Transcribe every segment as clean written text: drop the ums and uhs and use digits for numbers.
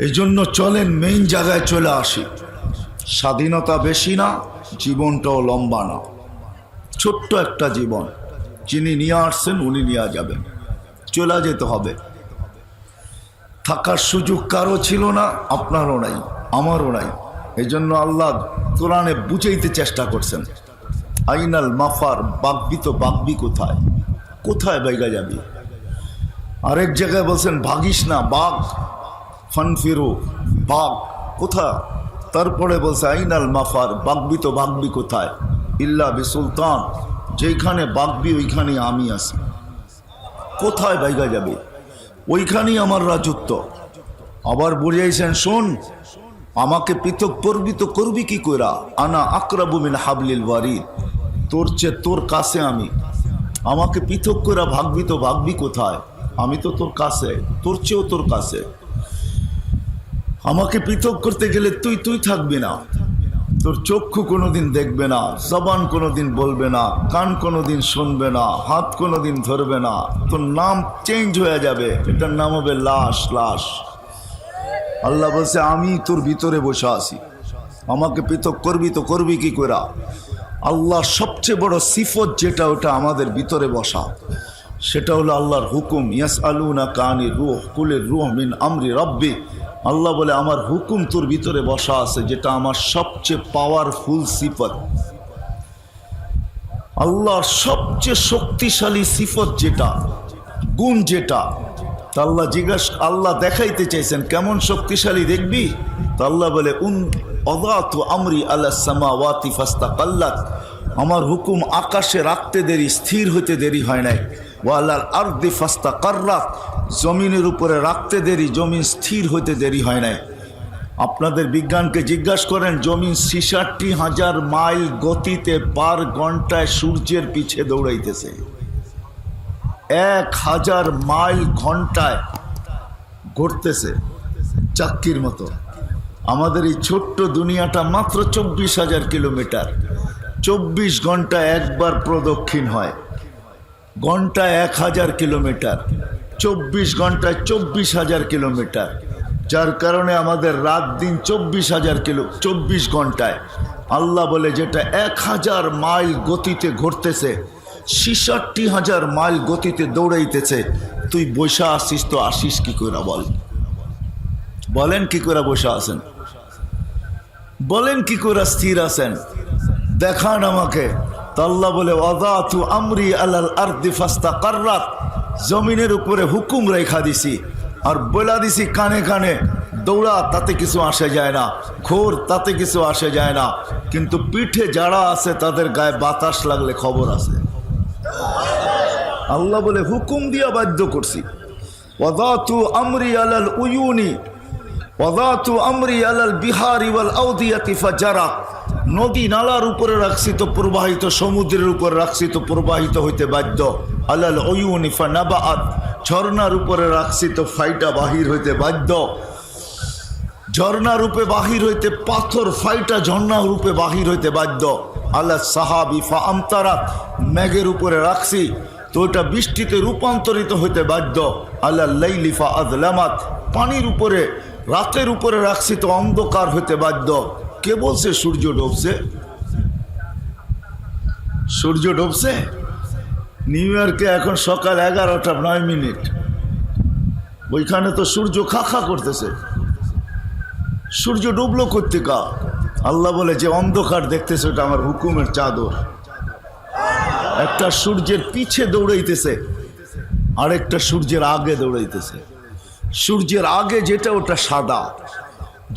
এই জন্য চলেন মেইন জায়গায় চলে আসি। স্বাধীনতা বেশি না, জীবনটাও লম্বা না, ছোট্ট একটা জীবন। যিনি নিয়ে আসছেন উনি নিয়ে যাবেন, চলে যেতে হবে। থাকার সুযোগ কারো ছিল না, আপনারও নাই, আমারও নাই। এই জন্য আল্লাহ কোরআনে বুঝাইতে চেষ্টা করছেন, আইনাল মাফার, বাগবি তো বাগবি কোথায়, কোথায় বাইগা যাবি। আরেক জায়গায় বলছেন ভাগিস না, বাঘ ফানফিরু, বাঘ কোথায়। তারপরে বলছে আইনাল মাফার, বাগবি তো বাগবি কোথায়, ইল্লা বি সুলতান, যেখানে বাগবি ওইখানে আমি আছি। কোথায় বাইগা যাবে, ওইখানেই আমার রাজত্ব। আবার বুঝাইছেন, শোন, আমাকে পৃথক করবি তো করবি কি কইরা, আনা আকরাবু মিন হাবলিল ওয়ারিদ, তোর চেয়ে তোর কাছে আমি। আমাকে পৃথক কইরা ভাগবি তো ভাগবি কোথায়, আমি তো তোর কাছে, তোর চেয়েও তোর কাছে। আমাকে পৃথক করতে গেলে তুই থাকবি না, তোর চক্ষু কোনোদিন দেখবে না, জবান কোনোদিন বলবে না, কান কোনোদিন শুনবে না, হাত কোনোদিন ধরবে না, তোর নাম চেঞ্জ হয়ে যাবে, এটার নাম হবে লাশ। লাশ। আল্লাহ বলছে আমি তোর ভিতরে বসে আছি, আমাকে পৃথক করবি তো করবি কি করা। আল্লাহ সবচেয়ে বড় সিফত যেটা, ওটা আমাদের ভিতরে বসা, সেটা হলো আল্লাহর হুকুম। ইয়াসআলুনাকা আনির রূহ কুলির রূহ মিন আমরি রাব্বি। আল্লাহ বলে আমার হুকুম তোর ভিতরে বসা আছে, যেটা আমার সবচেয়ে পাওয়ারফুল সিফত, আল্লাহর সবচেয়ে শক্তিশালী সিফত যেটা, গুণ যেটা। তা আল্লাহ আল্লাহ দেখাইতে চাইছেন কেমন শক্তিশালী দেখবি। তো আল্লাহ বলে ওয়াদাতু আমরি আলাস সামাওয়াতি ফাস্তাকাল্লাত, আমার হুকুম আকাশে রাখতে দেরি, স্থির হইতে দেরি হয় নাই। ওয়ালাল আরদি ফাস্তাকাররাত, জমিনের উপরে রাখতে দেরি, জমিন স্থির হইতে দেরি হয় নাই। আপনাদের বিজ্ঞানকে জিজ্ঞাসা করেন, জমিন ৬৬,০০০ মাইল গতিতে পার ঘন্টায় সূর্যের পিছে দৌড়াইতেছে, ১,০০০ মাইল ঘন্টায় ঘুরতেছে চাক্কির মতো। আমাদের এই ছোট্ট দুনিয়াটা মাত্র ২৪,০০০ কিলোমিটার, ২৪ ঘন্টায় একবার প্রদক্ষিণ হয়, ঘন্টায় ১,০০০ কিলোমিটার, ২৪ ঘন্টায় ২৪,০০০ কিলোমিটার, যার কারণে আমাদের রাত দিন ২৪ ঘন্টায়। আল্লাহ বলে যেটা ১,০০০ মাইল গতিতে ঘুরতেছে, ৬৬,০০০ মাইল গতিতে দৌড়াইতেছে, তুই বসে আসিস তো আসিস কি করে, বলেন কি করে বসে আছেন, বলেন কি করে স্থির আছেন, দেখান আমাকে। আল্লাহ বলে ওয়াদাতু আমরি আলাল আরদি ফাস্তাকাররাত, জমিনের উপরে হুকুম রেখা দিছি আর বলা দিছি কানে কানে, দৌড়া তাতে কিছু আসে যায় না, ঘোর তাতে কিছু আসে যায় না, কিন্তু পিঠে যারা আছে তাদের গায়ে বাতাস লাগলে খবর আছে। আল্লাহ বলে হুকুম দিয়া বাধ্য করছি। ওয়াদাতু আমরি আলাল উয়ুনি ওয়াদাতু আমরি আলাল বিহারি ওয়াল আউদিয়াতি ফাজারা, নদী নালার উপরে রাখছি তো প্রবাহিত, সমুদ্রের উপরে রাখছি তো প্রবাহিত হইতে বাধ্য। আলাল উয়ুনি ফানাবাআত, ঝর্ণার উপরে রাখছি তো ফাইটা বাহির হইতে বাধ্য। ঝর্ণা রূপে বাহির হইতে, পাথর ফাইটা ঝর্ণা রূপে বাহির হইতে বাধ্য। আলাস সাহাবি ফা আমতারাত, মেঘের উপরে রাখছি তো ওটা বৃষ্টিতে রূপান্তরিত হইতে বাধ্য। আলাল লাইলি ফা আযলামাত, পানির উপরে, রাতের উপরে রাখছি তো অন্ধকার হইতে বাধ্য। কে বলছে সূর্য ডুবছে? সূর্য ডুবছে নিউ ইয়র্কে এখন সকাল 11:09, ওইখানে তো সূর্য খা করতেছে। সূর্য ডুবলো কোত্থেকা? আল্লাহ বলে যে অন্ধকার দেখতেছে ওটা আমার হুকুমের চাদর। একটা সূর্যের পিছে দৌড়াইতেছে, আরেকটা সূর্যের আগে দৌড়াইতেছে। সূর্যের আগে যেটা ওটা সাদা,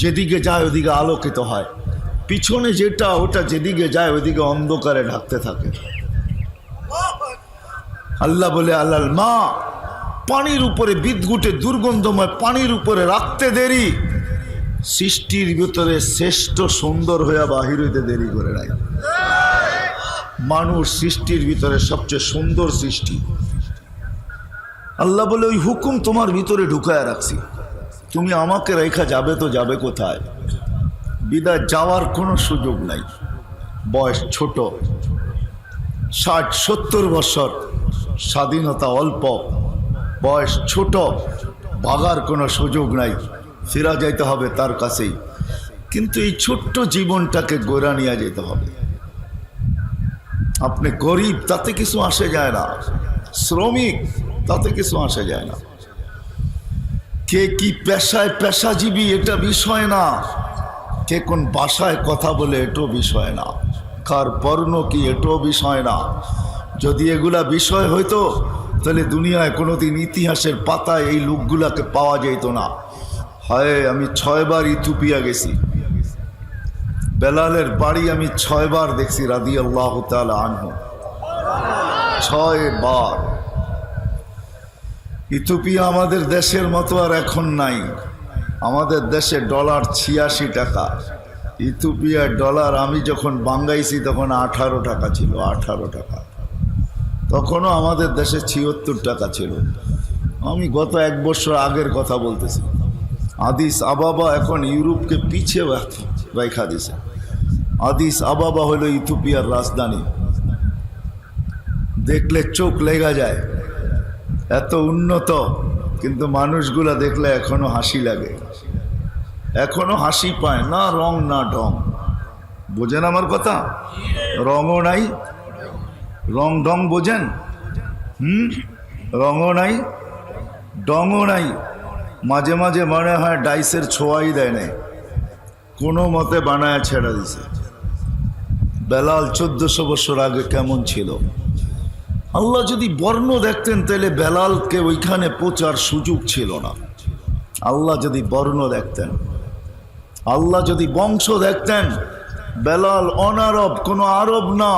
যেদিকে যায় ওদিকে আলোকিত হয়, পিছনে যেটা ওটা যেদিকে যায় ওইদিকে অন্ধকারে ঢাকতে থাকে। আল্লাহ বলে আলাল মা, পানির উপরে বিদঘুটে দুর্গন্ধময় পানির উপরে রাখতে দেরি, সৃষ্টির ভিতরে শ্রেষ্ঠ সুন্দর হইয়া বাহির হইতে দেরি করে নাই। মানুষ সৃষ্টির ভিতরে সবচেয়ে সুন্দর সৃষ্টি। আল্লাহ বলে ওই হুকুম তোমার ভিতরে ঢুকায়া রাখছি, তুমি আমাকে রেখা যাবে তো যাবে কোথায়? বিদায় যাওয়ার কোনো সুযোগ নাই। বয়স ছোট, 60-70 বছর, স্বাধীনতা অল্প, বয়স ছোট, ভাগার কোনো সুযোগ নাই। ফিরা যাইতে হবে তার কাছেই। কিন্তু এই ছোট্ট জীবনটাকে গোড়া নিয়ে যেতে হবে। আপনি গরিব তাতে কিছু আসে যায় না, শ্রমিক তাতে কিছু আসে যায় না, কে কি পেশায় পেশাজীবী এটা বিষয় না, কে কোন ভাষায় কথা বলে এটাও বিষয় না, কার বর্ণ কি এটাও বিষয় না। যদি এগুলা বিষয় হইতো তাহলে দুনিয়ায় কোনোদিন ইতিহাসের পাতায় এই লোকগুলাকে পাওয়া যেত না। হয় আমি 6 বার ইথিওপিয়া গেছি, বেলালের বাড়ি আমি 6 বার দেখছি রাদিয়াল্লাহু তাআলা আনহু, 6 বার। ইথিওপিয়া আমাদের দেশের মতো আর এখন নাই। আমাদের দেশে ডলার 86 টাকা, ইথিওপিয়ার ডলার আমি যখন বাঙ্গাইছি তখন 18 টাকা ছিল, 18 টাকা। তখনও আমাদের দেশে 76 টাকা ছিল। আমি গত 1 বছর আগের কথা বলতেছি। আদিস আবাবা এখন ইউরোপকে পিছিয়ে রাখা দিছে। আদিস আবাবা হলো ইথিওপিয়ার রাজধানী। দেখলে চোখ লেগে যায়, এত উন্নত, কিন্তু মানুষগুলা দেখলে এখনো হাসি লাগে, এখনো হাসি পায় না, রং না ঢং। বোঝেন আমার কথা? রঙও নাই, রং ঢং বোঝেন? রঙও নাই, ডংও নাই। মাঝে মাঝে মনে হয় ডাইসের ছোঁয়াই দেয় নাই, কোনো মতে বানায় ছেড়ে দিছে। বেলাল 1400 বছর আগে কেমন ছিল? আল্লাহ যদি বর্ণ দেখতেন তাহলে বেলালকে ওইখানে পৌঁছার সুযোগ ছিল না। আল্লাহ যদি বর্ণ দেখতেন, আল্লাহ যদি বংশ দেখতেন, বেলাল অনারব, কোনো আরব না।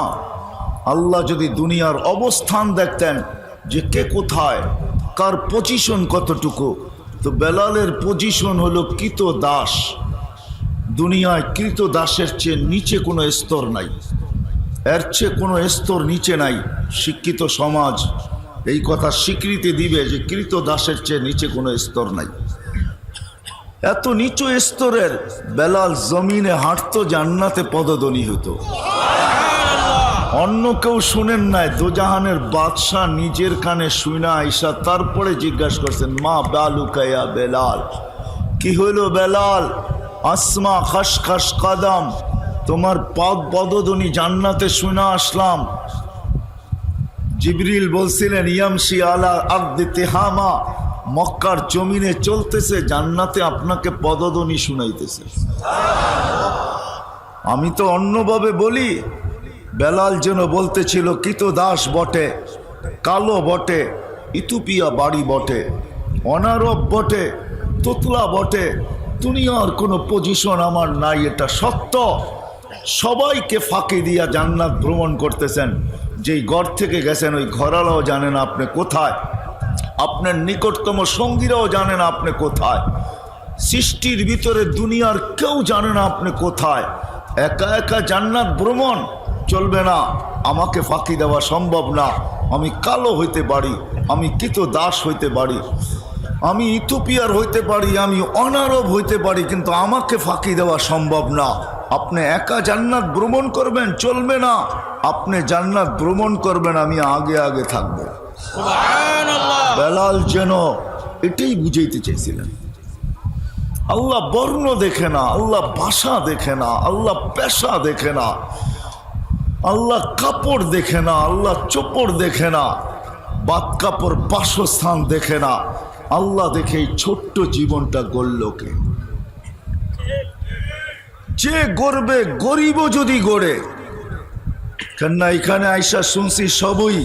আল্লাহ যদি দুনিয়ার অবস্থান দেখতেন যে কে কোথায়, কার পজিশন কতটুকু, তো বেলালের পজিশন হলো কৃত দাস। দুনিয়ায় কৃত দাসের চেয়ে নিচে কোনো স্তর নাই, এর চেয়ে কোনো স্তর নিচে নাই। শিক্ষিত সমাজ এই কথা স্বীকৃতি দিবে যে কৃত দাসের চেয়ে নিচে কোনো স্তর নাই। এত নিচু স্তরের বেলাল জমিনে হাঁটতো, জান্নাতে পদধ্বনি হতো। অন্য কেউ শুনেন নাই, দোজাহানের বাদশাহ নিজের কানে শুনা আইসা তারপরে জিজ্ঞাসা করছেন, মা বালুকায়া বেলাল, কি হইল বেলাল? আসমা খসখস কদম, তোমার পদধ্বনি জান্নাতে শুনা আসলাম। জিবরিল বলছিলেন, ইয়ামশি আলা আরদি তিহামা, মক্কার জমিনে চলতেছে, জান্নাতে আপনাকে পদধ্বনি শুনাইতেছে। আমি তো অন্যভাবে বলি, বেলাল যেন বলতেছিল কৃতদাস বটে, কালো বটে, ইথিওপিয়া বাড়ি বটে, অনারব বটে, তোতলা বটে, দুনিয়ার কোনো পজিশন আমার নাই, এটা সত্য। সবাইকে ফাঁকি দিয়া জান্নাত ভ্রমণ করতেছেন। যেই ঘর থেকে গেছেন ওই ঘরালাও জানে না আপনি কোথায়, আপনার নিকটতম সঙ্গীরাও জানে না আপনি কোথায়, সৃষ্টির ভিতরে দুনিয়ার কেউ জানে না আপনি কোথায়। একা একা জান্নাত ভ্রমণ চলবে না, আমাকে ফাঁকি দেওয়া সম্ভব না। আমি কালো হইতে পারি, আমি কৃত দাস হইতে পারি, আমি ইথিওপিয়ার হইতে পারি, আমি অনারব হইতে পারি, কিন্তু আমাকে ফাঁকি দেওয়া সম্ভব না। আপনি একা জান্নাত ভ্রমণ করবেন, চলবে না। আপনি জান্নাত ভ্রমণ করবেন, আমি আগে আগে থাকব। বেলাল যেন এটাই বুঝাইতে চেয়েছিলেন। আল্লাহ বর্ণ দেখে না, আল্লাহ ভাষা দেখে না, আল্লাহ পেশা দেখে না, আল্লাহ কাপড় দেখে না, আল্লাহ চোপড় দেখে না, বাদ কাপড় বাসস্থান দেখে না। আল্লাহ দেখে এই ছোট্ট জীবনটা গড়লকে। যে গড়বে, গরিবও যদি গড়ে, কেননা এখানে আইসা শুনছি সবই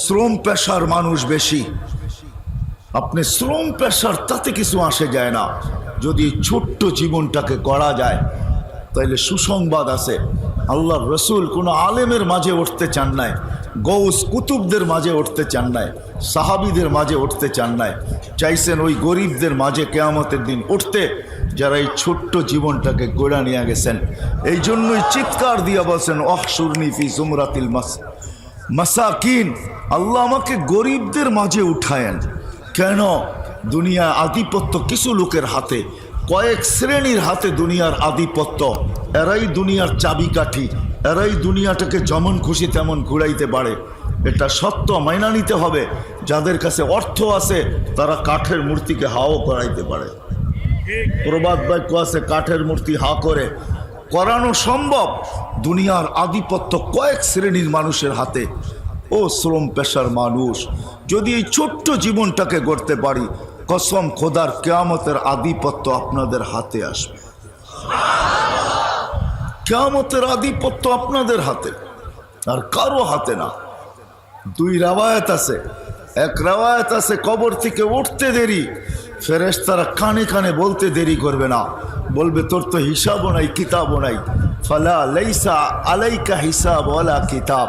শ্রম পেশার মানুষ বেশি। আপনি শ্রম পেশার তাতে কিছু আসে যায় না। যদি ছোট্ট জীবনটাকে গড়া যায় তাইলে সুসংবাদ আছে। আল্লাহর রসুল কোনো আলেমের মাঝে উঠতে চান নাই, গৌস কুতুবদের মাঝে উঠতে চান নাই, সাহাবিদের মাঝে উঠতে চান নাই, চাইছেন ওই গরিবদের মাঝে কিয়ামতের দিন উঠতে, যারা এই ছোট্ট জীবনটাকে গড়া নিয়ে গেছেন। এই জন্যই চিৎকার দিয়া বলছেন, অহশুরনি ফি জুমরাতিল মাসাকিন, আল্লাহ আমাকে গরিবদের মাঝে উঠায়েন। কেন? দুনিয়া আধিপত্য কিছু লোকের হাতে, কয়েক শ্রেণীর হাতে দুনিয়ার আধিপত্য। এরাই দুনিয়ার চাবিকাঠি, এরাই দুনিয়াটাকে যেমন খুশি তেমন ঘুরাইতে পারে। এটা সত্য, মাইনা নিতে হবে। যাদের কাছে অর্থ আছে তারা কাঠের মূর্তিকে হাও করাইতে পারে। প্রবাদ বাক্য আছে, কাঠের মূর্তি হা করে করানো সম্ভব। দুনিয়ার আধিপত্য কয়েক শ্রেণীর মানুষের হাতে। ও শ্রম পেশার মানুষ, যদি এই ছোট্ট জীবনটাকে গড়তে পারি, কসম খোদার কিয়ামতের আধিপত্য আপনাদের হাতে আসবে। কিয়ামতের আধিপত্য আপনাদের হাতে, আর কারো হাতে না। দুই রাওয়ায়াত আছে। এক রাওয়ায়াত আছে কবর থেকে উঠতে দেরি, ফেরেশতারা কানে কানে বলতে দেরি করবে না, বলবে তোর তো হিসাবও নাই কিতাবও নাই। ফালা লাইসা আলাইকা হিসাব ওয়ালা কিতাব,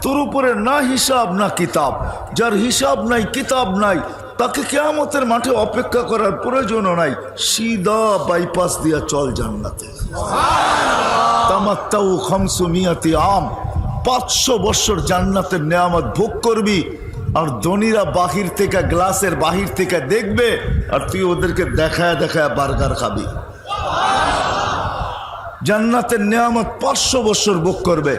তোর উপরে না হিসাব না কিতাব। যার হিসাব নাই কিতাব নাই তাকে কিয়ামতের মাঠে অপেক্ষা করার প্রয়োজনও নাই, সিধা বাইপাস দিয়া চল জান্নাতে। তামাত্তাউ 500 আম, 500 বছর জান্নাতের নেয়ামত ভোগ করবি। আর ধনীরা বাহির থেকে, গ্লাসের বাহির থেকে দেখবে, আর তুই ওদেরকে দেখায় দেখায় বার্গার খাবি। জান্নাতের নেয়ামত 500 বছর ভোগ করবে।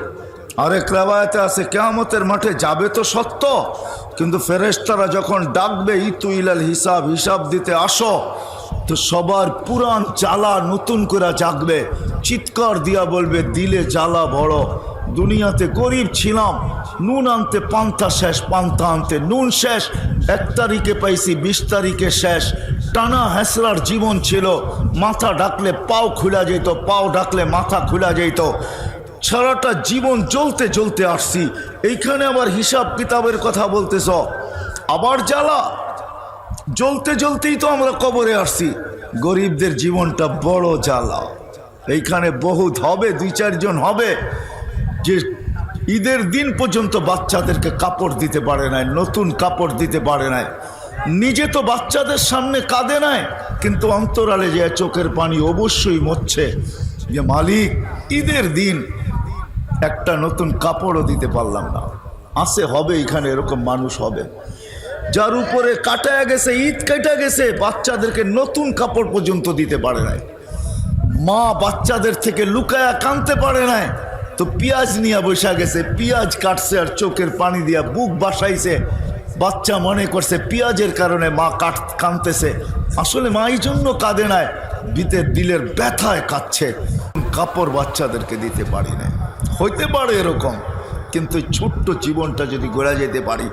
আরেক রাওয়ায়াতে আছে কিয়ামতের মাঠে যাবে তো সত্য, কিন্তু ফেরেশতারা যখন ডাকবে ইতু ইলাল হিসাব, হিসাব দিতে আসো, তো সবার পুরান জ্বালা নতুন করে জাগবে, চিৎকার দিয়া বলবে দিলে জ্বালা বড়। দুনিয়াতে গরিব ছিলাম, নুন আনতে পান্তা শেষ, পান্তা আনতে নুন শেষ, 1 তারিখে পাইছি 20 তারিখে শেষ। টানা হেসরার জীবন ছিল, মাথা ডাকলে পাও খুলা যেত, পাও ডাকলে মাথা খুলা যেত। সারাটা জীবন জ্বলতে জ্বলতে আসছি, এইখানে আবার হিসাব কিতাবের কথা বলতেছ, আবার জ্বালা। জ্বলতে জ্বলতেই তো আমরা কবরে আসছি। গরিবদের জীবনটা বড় জ্বালা। এইখানে বহুত হবে, 2-4 জন হবে যে ঈদের দিন পর্যন্ত বাচ্চাদেরকে কাপড় দিতে পারে নাই, নতুন কাপড় দিতে পারে নাই। নিজে তো বাচ্চাদের সামনে কাঁদে নাই, কিন্তু অন্তরালে যে চোখের পানি অবশ্যই মরছে যে মালিক ঈদের দিন একটা নতুন কাপড়ও দিতে পারলাম না। আসে হবে, এখানে এরকম মানুষ হবে যার উপরে কাটা গেছে, ঈদ কাটা গেছে, বাচ্চাদেরকে নতুন কাপড় পর্যন্ত দিতে পারে নাই। মা বাচ্চাদের থেকে লুকায়া কাঁদতে পারে নাই, তো পেঁয়াজ নিয়ে বসে গেছে, পেঁয়াজ কাটছে আর চোখের পানি দিয়া বুক বাসাইছে। বাচ্চা মনে করছে পেঁয়াজের কারণে মা কাঁদতেছে, আসলে মা এই জন্য কাঁদে নাই, দিলের ব্যথায় কাঁদছে। কাপড় বাচ্চাদেরকে দিতে পারি না। হইতে পারে এরকম, কিন্তু ছোট্ট জীবনটা যদি গড়া যেতে পারি,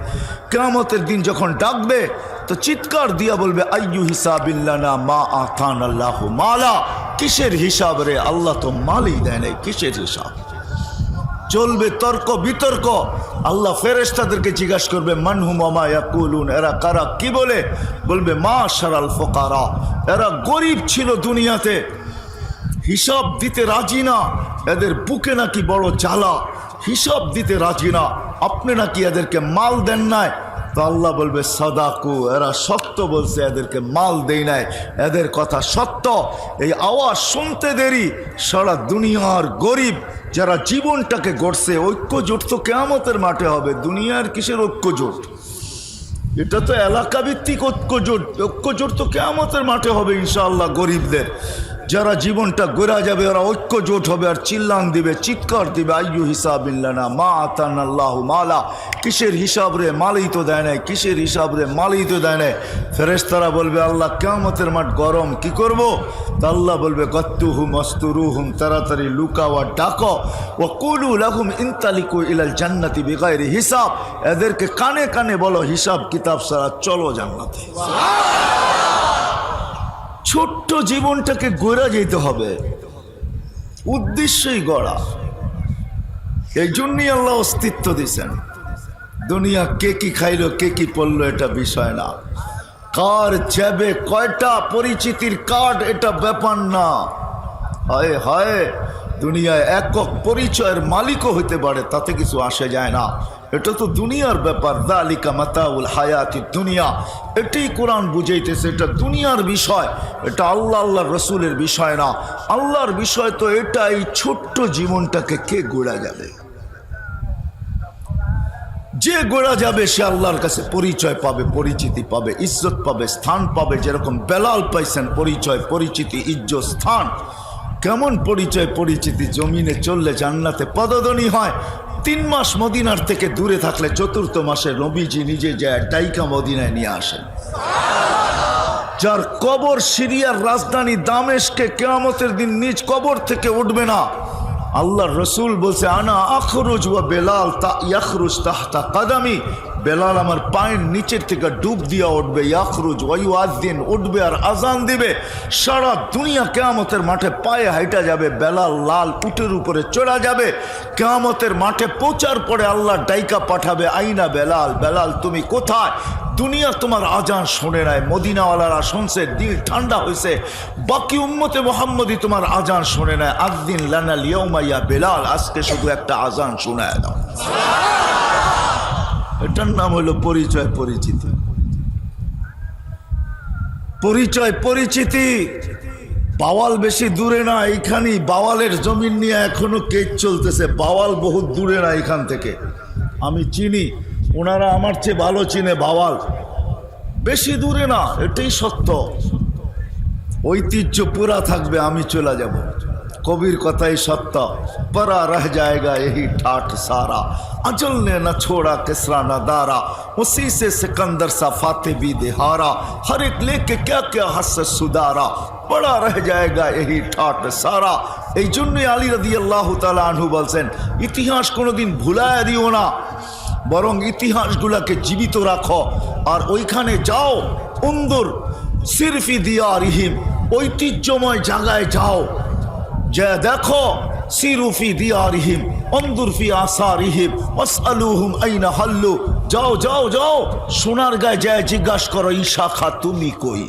কিয়ামতের দিন যখন ডাকবে তো চিৎকার দিয়া বলবে আইয়ু হিসাবিল্লানা মা আতান আল্লাহু মালা, কিসের হিসাব রে, আল্লাহ তো মালই দেয় নাই, কিসের হিসাব। চলবে তর্ক বিতর্ক। আল্লাহ ফেরেশতাদেরকে জিজ্ঞাসা করবে মানহুম ওয়া মা ইয়াকুলুন, এরা কারা, কি বলে? বলবে মা শারাল ফুকারা, এরা গরিব ছিল দুনিয়াতে, হিসাব দিতে রাজি না, এদের বুকে নাকি বড় জ্বালা, হিসাব দিতে রাজি না, আপনি নাকি এদেরকে মাল দেন নাই। তো আল্লাহ বলবে সাদাকু, এরা সত্য বলছে, এদেরকে মাল দেই নাই, এদের কথা সত্য। এই আওয়াজ শুনতে দেরি, সারা দুনিয়ার গরিব যারা জীবনটাকে গড়ছে, ঐক্যজোট তো কিয়ামতের মাঠে হবে। দুনিয়ার কিসের ঐক্যজোট? এটা তো এলাকাভিত্তিক ঐক্যজোট। ঐক্যজোট তো কিয়ামতের মাঠে হবে ইনশাআল্লাহ। গরিবদের যারা জীবনটা গড়া যাবে ওরা ঐক্যজোট হবে, আর চিল্লান দিবে, চিৎকার দিবে আইয়ু হিসাবিল্লানা মা আতান আল্লাহু মালা, কিসের হিসাব রে, মালই তো দেয় নাই, কিসের হিসাব রে, মালই তো দেয় নাই। ফেরেশতারা বলবে আল্লাহ কিয়ামতের মাঠ গরম, কি করব? তা আল্লাহ বলবে গত্তুহুম আস্তুরুহুম, তাড়াতাড়ি লুকাও আর ডাকো, ওয়া কুলু লাহুম ইনতালিকু ইলাল জান্নাতি বিগাইরি হিসাব, এদেরকে কানে কানে বলো হিসাব কিতাব ছাড়া চলো জান্নাতে। ছোট্ট জীবনটাকে গড়া যেতে হবে, উদ্দেশ্যই গড়া। এই জন্যই আল্লাহ অস্তিত্ব দিয়েছেন। দুনিয়া কে কি খাইলো, কে কি পড়লো এটা বিষয় না, কার জ্যাবে কয়টা পরিচিতির কার্ড এটা ব্যাপার না। হায় হায়, দুনিয়ায় একক পরিচয়ের মালিকও হইতে পারে, তাতে কিছু আসে যায় না। এটা তো দুনিয়ার ব্যাপার। যালিকা মাতাউল হায়াতি দুনিয়া, এটাই কোরআন বুঝাইতেছে। এটা দুনিয়ার বিষয়, এটা আল্লাহর রসুলের বিষয় না। আল্লাহর বিষয় তো এটা, এই ছোট্ট জীবনটাকে কে গড়া যাবে? যে গড়া যাবে সে আল্লাহর কাছে পরিচয় পাবে, পরিচিতি পাবে, ইজ্জত পাবে, স্থান পাবে। যেরকম বেলাল পাইছেন পরিচয়, পরিচিতি, ইজ্জত, স্থান। কেমন পরিচয় পরিচিতি? জমিনে চললে জান্নাতে পদধ্বনি হয়, 3 মাস মদিনার থেকে দূরে থাকলে চতুর্থ মাসে নবীজি নিজে যায় ডাইকা মদিনায় নিয়ে আসেন। যার কবর সিরিয়ার রাজধানী দামেস্কে, কিয়ামতের দিন নিজ কবর থেকে উঠবে না। আল্লাহর রসুল বলছে, আনা আখরুজ ওয়া বেলাল ইয়াখরুজ তাহতা কাদামি, বেলাল আমার পায়ের নিচের থেকে ডুব দিয়া উঠবে, ইয়াখরুজ ওয়া ইউআযিন, উঠবে আর আজান দিবে। সারা দুনিয়া কিয়ামতের মাঠে পায়ে হাইটা যাবে, বেলাল লাল উটের উপরে চড়া যাবে। কিয়ামতের মাঠে পৌঁছার পরে আল্লাহ ডাইকা পাঠাবে, আইনা বেলাল, বেলাল তুমি কোথায়? দুনিয়া তোমার আজান শোনে নাই, মদিনাওয়ালারা শুনছে, দিল ঠান্ডা হয়েছে। বাকি উম্মতে মুহাম্মদী তোমার আজান শোনে নাই। আযিন লানাল ইয়াউমা ইয়া বেলাল, আজকে শুধু একটা আজান শোনায় দাও। এটার নাম হলো পরিচয় পরিচিতি। পরিচয় পরিচিতি। বাওয়াল বেশি দূরে না, এইখানেই বাওয়ালের জমিন নিয়ে এখনো কেস চলতেছে। বাওয়াল বহুত দূরে না এখান থেকে, আমি চিনি, ওনারা আমার চেয়ে ভালো চিনে। বাওয়াল বেশি দূরে না, এটাই সত্য। ঐতিহ্য পুরা থাকবে, আমি চলে যাব। কবির কথাই সত্য, পরা রহ जाएगा यही ठाठ सारा, अजल ने न छोड़ा किसरा न दारा, उसी से सिकंदर सा फाते भी देहारा, हर एक लेके क्या क्या हस सुधारा, पड़ा रह जाएगा यही ठाठ सारा। এই জন্যই আলী রাদিয়াল্লাহু তাআলা আনহু বলছেন, ইতিহাস কোনোদিন ভুলায় দিও না, বরং ইতিহাসগুলোকে জীবিত রাখো। আর ওইখানে যাও, উন্দুর সিরফি দিয়ারিহিম, ঐতিহ্যময় জায়গায় যাও, যে দেখো, সিরুফি দিয়ারিহিম অন্দুর ফি আসারিহিম ওয়াসআলুহুম আইনা হাল্লু, যাও যাও যাও, সোনার গায়ে যায় জিজ্ঞাসা করো ঈশা খা তুমি কই।